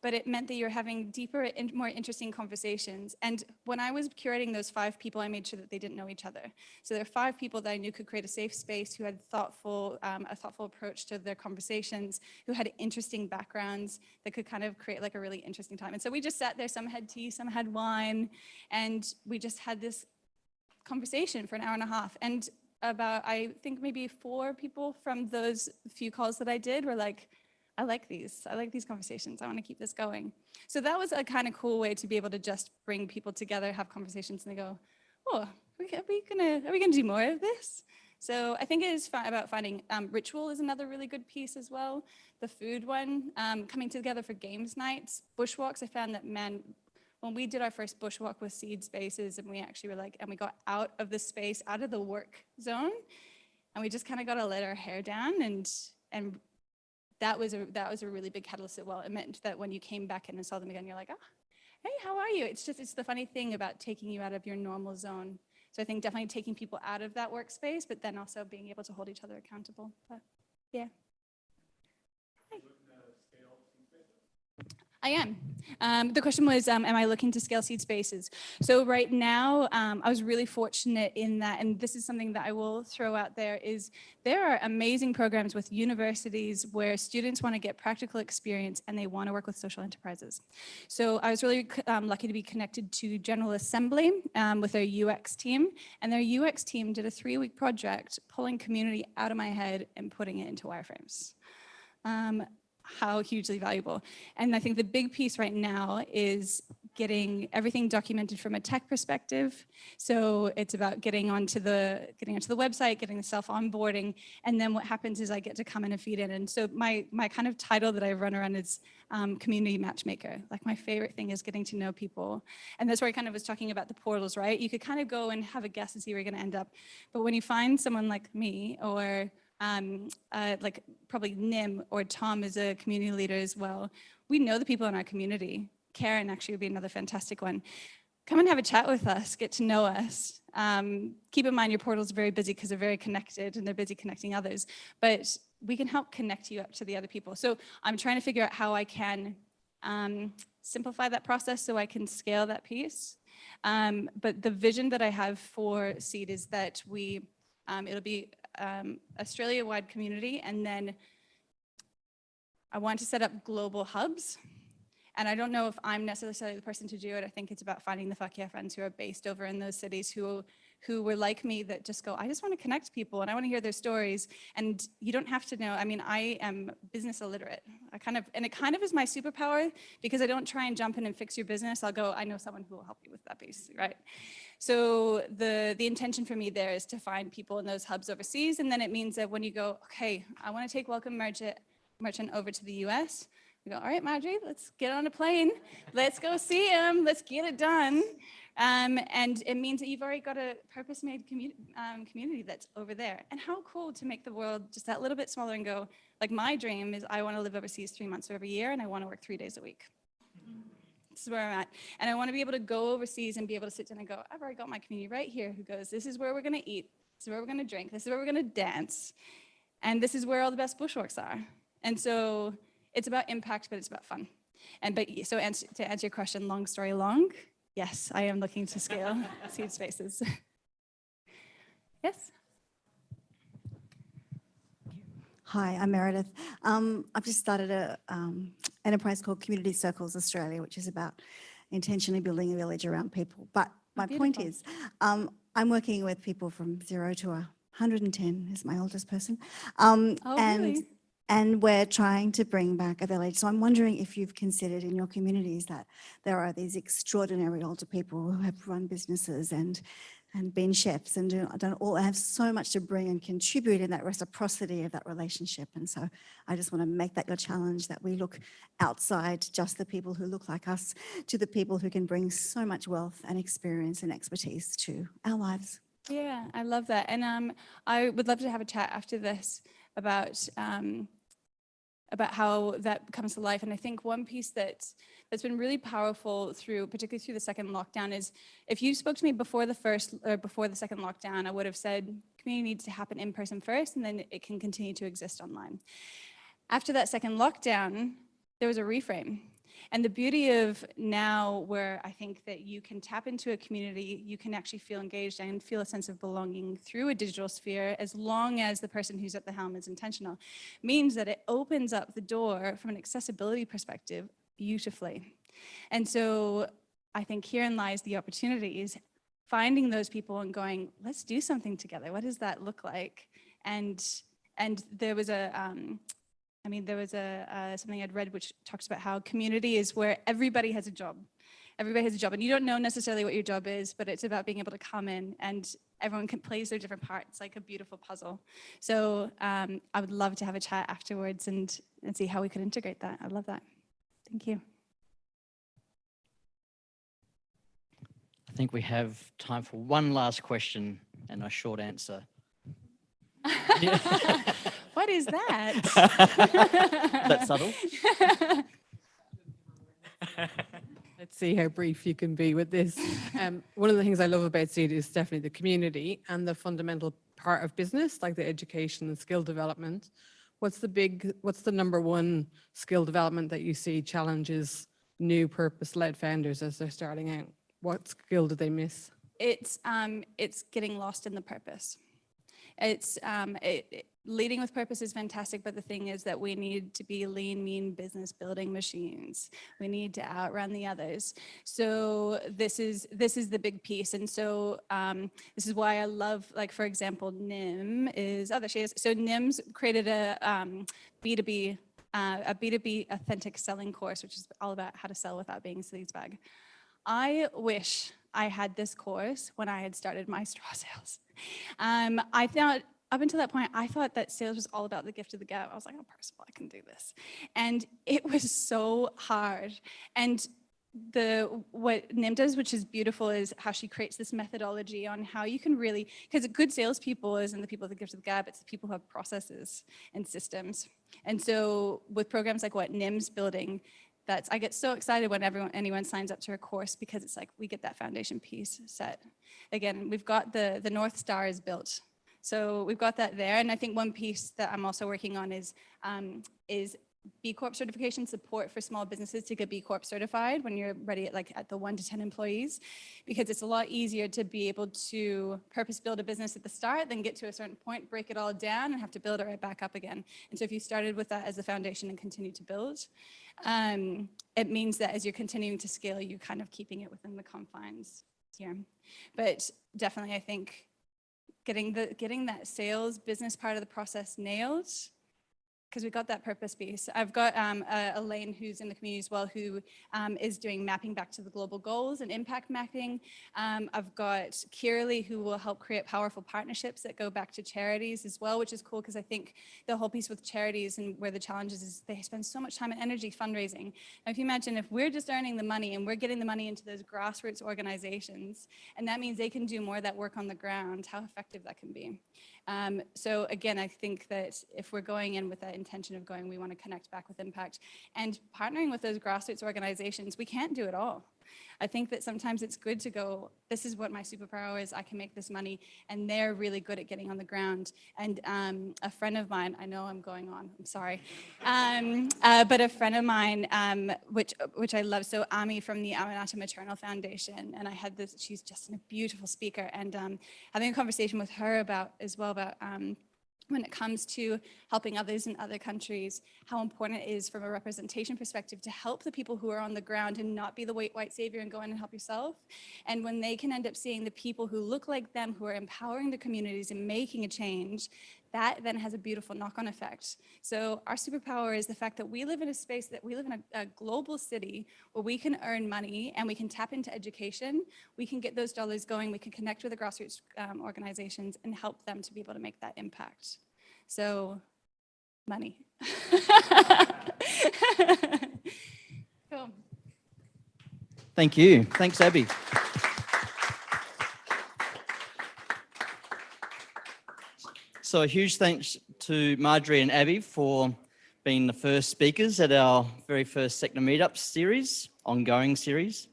But it meant that you're having deeper and more interesting conversations. And when I was curating those 5 people, I made sure that they didn't know each other. So there are 5 people that I knew could create a safe space, who had a thoughtful approach to their conversations, who had interesting backgrounds that could kind of create like a really interesting time. And so we just sat there, some had tea, some had wine, and we just had this conversation for an hour and a half. And about, I think maybe 4 people from those few calls that I did were like, I like these conversations. I want to keep this going. So that was a kind of cool way to be able to just bring people together, have conversations, and they go, oh, are we gonna do more of this? So I think it is about finding, ritual is another really good piece as well. The food one, coming together for games nights, bushwalks. I found that, man, when we did our first bushwalk with Seed Spaces, and we actually were like, and we got out of the space, out of the work zone, and we just kind of got to let our hair down, and that was a really big catalyst as well. It meant that when you came back in and saw them again, you're like, oh, hey, how are you? It's the funny thing about taking you out of your normal zone. So I think definitely taking people out of that workspace, but then also being able to hold each other accountable. But yeah. Hi. I am. The question was, am I looking to scale seed spaces? So right now, I was really fortunate in that, and this is something that I will throw out there, is there are amazing programs with universities where students want to get practical experience and they want to work with social enterprises. So I was really lucky to be connected to General Assembly with their UX team, and their UX team did a 3-week project pulling community out of my head and putting it into wireframes. How hugely valuable. And I think the big piece right now is getting everything documented from a tech perspective. So it's about getting onto the website, getting the self-onboarding, and then what happens is I get to come in and feed in. And so my kind of title that I run around is community matchmaker. Like, my favorite thing is getting to know people. And that's where I kind of was talking about the portals, right? You could kind of go and have a guess and see where you're gonna end up. But when you find someone like me, or like probably Nim or Tom is a community leader as well, we know the people in our community. Karen actually would be another fantastic one. Come and have a chat with us, get to know us. Keep in mind your portals are very busy because they're very connected and they're busy connecting others, but we can help connect you up to the other people. So I'm trying to figure out how I can simplify that process so I can scale that piece. But the vision that I have for Seed is that it'll be Australia-wide community, and then I want to set up global hubs. And I don't know if I'm necessarily the person to do it. I think it's about finding the fuck yeah friends who are based over in those cities who were like me, that just go, I just want to connect people and I want to hear their stories. And you don't have to know. I mean, I am business illiterate. And it kind of is my superpower, because I don't try and jump in and fix your business. I'll go, I know someone who will help you with that piece, right? So the intention for me there is to find people in those hubs overseas. And then it means that when you go, okay, I want to take Welcome Merchant over to the US, we go, all right, Marjorie, let's get on a plane. Let's go see him. Let's get it done. And it means that you've already got a purpose-made community that's over there. And how cool to make the world just that little bit smaller and go, like, my dream is I want to live overseas 3 months of every year, and I want to work 3 days a week. This is where I'm at. And I want to be able to go overseas and be able to sit down and go, I've already got my community right here who goes, this is where we're going to eat. This is where we're going to drink. This is where we're going to dance. And this is where all the best bushwalks are. And so it's about impact, but it's about fun. To answer your question, long story long, yes, I am looking to scale seed spaces. Yes?
Hi, I'm Meredith. I've just started an enterprise called Community Circles Australia, which is about intentionally building a village around people. But my point is, I'm working with people from 0 to 110 is my oldest person.
Really?
And we're trying to bring back a village. So I'm wondering if you've considered in your communities that there are these extraordinary older people who have run businesses and been chefs and done all, have so much to bring and contribute in that reciprocity of that relationship. And so I just want to make that your challenge, that we look outside just the people who look like us to the people who can bring so much wealth and experience and expertise to our lives.
Yeah, I love that. And I would love to have a chat after this about how that comes to life. And I think one piece that's been really powerful particularly through the second lockdown, is if you spoke to me before the second lockdown, I would have said community needs to happen in person first, and then it can continue to exist online. After that second lockdown, there was a reframe. And the beauty of now, where I think that you can tap into a community, you can actually feel engaged and feel a sense of belonging through a digital sphere, as long as the person who's at the helm is intentional, means that it opens up the door from an accessibility perspective beautifully. And so I think herein lies the opportunities, finding those people and going, let's do something together. What does that look like? And there was something I'd read which talks about how community is where everybody has a job. Everybody has a job, and you don't know necessarily what your job is, but it's about being able to come in and everyone can play their different parts, like a beautiful puzzle. So I would love to have a chat afterwards and see how we could integrate that. I love that. Thank you.
I think we have time for one last question and a short answer.
What is that?
That's subtle.
Let's see how brief you can be with this. One of the things I love about Seed is definitely the community and the fundamental part of business, like the education and skill development. What's the number one skill development that you see challenges new purpose-led founders as they're starting out? What skill did they miss?
It's getting lost in the purpose. Leading with purpose is fantastic, but the thing is that we need to be lean, mean business building machines. We need to outrun the others. So this is the big piece. And so this is why I love, like, for example, Nim is, oh, there she is. So Nim's created a B2B authentic selling course, which is all about how to sell without being a sleaze bag. I wish I had this course when I had started my straw sales. I thought, up until that point, I thought that sales was all about the gift of the gab. I was like, oh, Percival, I can do this. And it was so hard. And what Nim does, which is beautiful, is how she creates this methodology on how you can really, because good salespeople isn't the people with the gift of the gab, it's the people who have processes and systems. And so with programs like what Nim's building, I get so excited when anyone signs up to her course, because it's like we get that foundation piece set. Again, we've got the North Star is built. So we've got that there. And I think one piece that I'm also working on is B Corp certification support for small businesses to get B Corp certified when you're ready at the 1 to 10 employees, because it's a lot easier to be able to purpose build a business at the start, then get to a certain point, break it all down, and have to build it right back up again. And so if you started with that as a foundation and continue to build, it means that as you're continuing to scale, you're kind of keeping it within the confines here. But definitely, I think getting that sales business part of the process nailed, because we got that purpose piece. I've got Elaine, who's in the community as well, who is doing mapping back to the global goals and impact mapping. I've got Kirli, who will help create powerful partnerships that go back to charities as well, which is cool, because I think the whole piece with charities and where the challenge is they spend so much time and energy fundraising. Now, if you imagine if we're just earning the money and we're getting the money into those grassroots organizations, and that means they can do more of that work on the ground, how effective that can be. So again, I think that if we're going in with that intention of going, we want to connect back with impact and partnering with those grassroots organizations, we can't do it all. I think that sometimes it's good to go, this is what my superpower is, I can make this money, and they're really good at getting on the ground. And a friend of mine, I know I'm going on, I'm sorry, but a friend of mine, which I love, so Ami from the Aminata Maternal Foundation, and I had this, she's just a beautiful speaker, and having a conversation with her about when it comes to helping others in other countries, how important it is from a representation perspective to help the people who are on the ground and not be the white savior and go in and help yourself. And when they can end up seeing the people who look like them, who are empowering the communities and making a change, that then has a beautiful knock-on effect. So our superpower is the fact that we live in a space, that we live in a global city where we can earn money and we can tap into education, we can get those dollars going, we can connect with the grassroots organizations and help them to be able to make that impact. So, money. Cool.
Thank you. Thanks, Abbey. So a huge thanks to Marjorie and Abbey for being the first speakers at our very first SECNA Meetups series, ongoing series.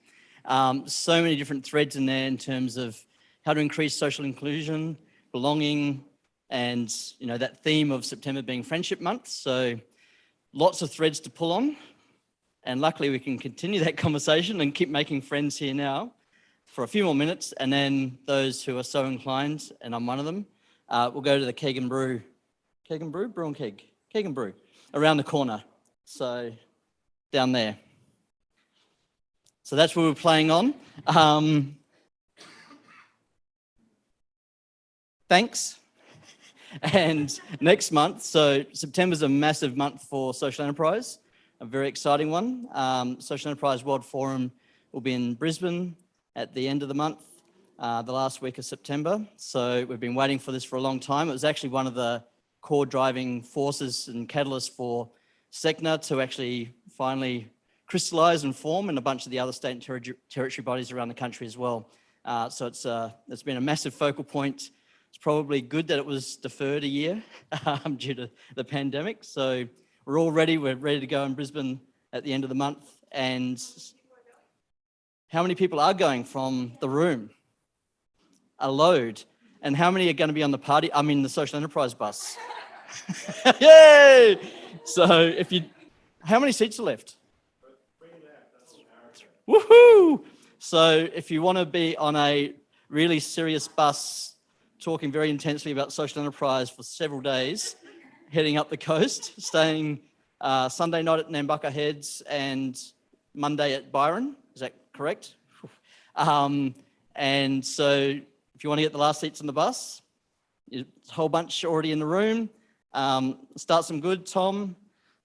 So many different threads in there in terms of how to increase social inclusion, belonging, and that theme of September being Friendship Month. So lots of threads to pull on. And luckily we can continue that conversation and keep making friends here now for a few more minutes. And then those who are so inclined, and I'm one of them, we'll go to the Keg and Brew. Keg and Brew? Brew and Keg. Keg and Brew. Around the corner. So down there. So that's what we're playing on. Thanks. And next month, so September's a massive month for social enterprise, a very exciting one. Social Enterprise World Forum will be in Brisbane at the end of the month, the last week of September. So we've been waiting for this for a long time. It was actually one of the core driving forces and catalysts for SECNA to actually finally crystallize and form, and a bunch of the other state and territory bodies around the country as well. So it's been a massive focal point. It's probably good that it was deferred a year due to the pandemic. So we're all ready. We're ready to go in Brisbane at the end of the month. And how many people are going from the room? A load. And how many are going to be on the social enterprise bus? Yay! So how many seats are left? Woohoo! So if you want to be on a really serious bus talking very intensely about social enterprise for several days, heading up the coast, staying Sunday night at Nambucca Heads and Monday at Byron, is that correct? And so if you want to get the last seats on the bus, there's a whole bunch already in the room. Start some good. Tom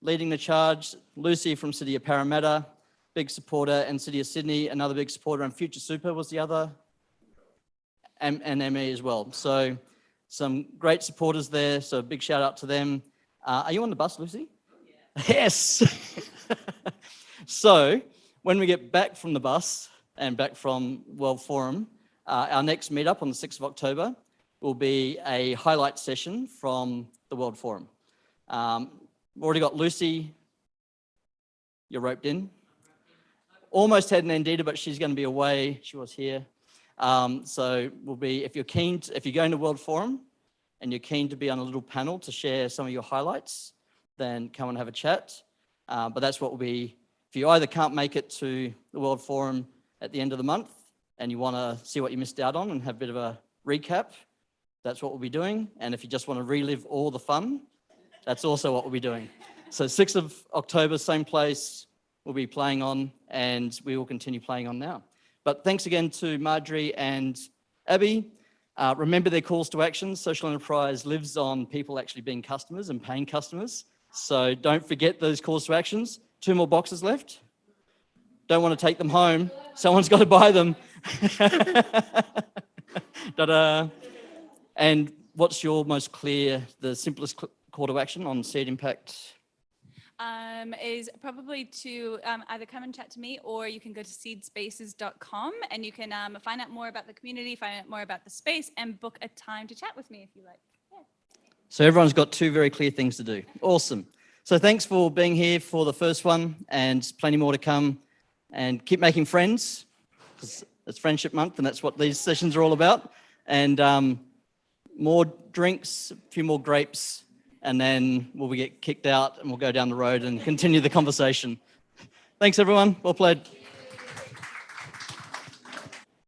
leading the charge, Lucy from City of Parramatta, big supporter, and City of Sydney, another big supporter, and Future Super was the other, and ME as well. So some great supporters there, so a big shout out to them. Are you on the bus, Lucy? Yeah. Yes! So when we get back from the bus and back from World Forum, our next meetup on the 6th of October will be a highlight session from the World Forum. We've already got Lucy, you're roped in. Almost had Nandita, but she's going to be away. She was here. So we'll be, if you're going to World Forum and you're keen to be on a little panel to share some of your highlights, then come and have a chat. But that's what will be, if you either can't make it to the World Forum at the end of the month and you want to see what you missed out on and have a bit of a recap, that's what we'll be doing. And if you just want to relive all the fun, that's also what we'll be doing. So 6th of October, same place, we'll be playing on, and we will continue playing on now. But thanks again to Marjorie and Abbey. Remember their calls to action. Social enterprise lives on people actually being customers and paying customers. So don't forget those calls to actions. 2 more boxes left. Don't want to take them home. Someone's got to buy them. Ta-da. And what's your most clear, the simplest call to action on seed impact?
Is probably to either come and chat to me, or you can go to seedspaces.com and you can find out more about the community, find out more about the space, and book a time to chat with me if you like. Yeah.
So everyone's got 2 very clear things to do. Awesome. So thanks for being here for the first one, and plenty more to come. And keep making friends, because it's Friendship Month, and that's what these sessions are all about. And more drinks, a few more grapes, and then we'll get kicked out and we'll go down the road and continue the conversation. Thanks, everyone. Well played.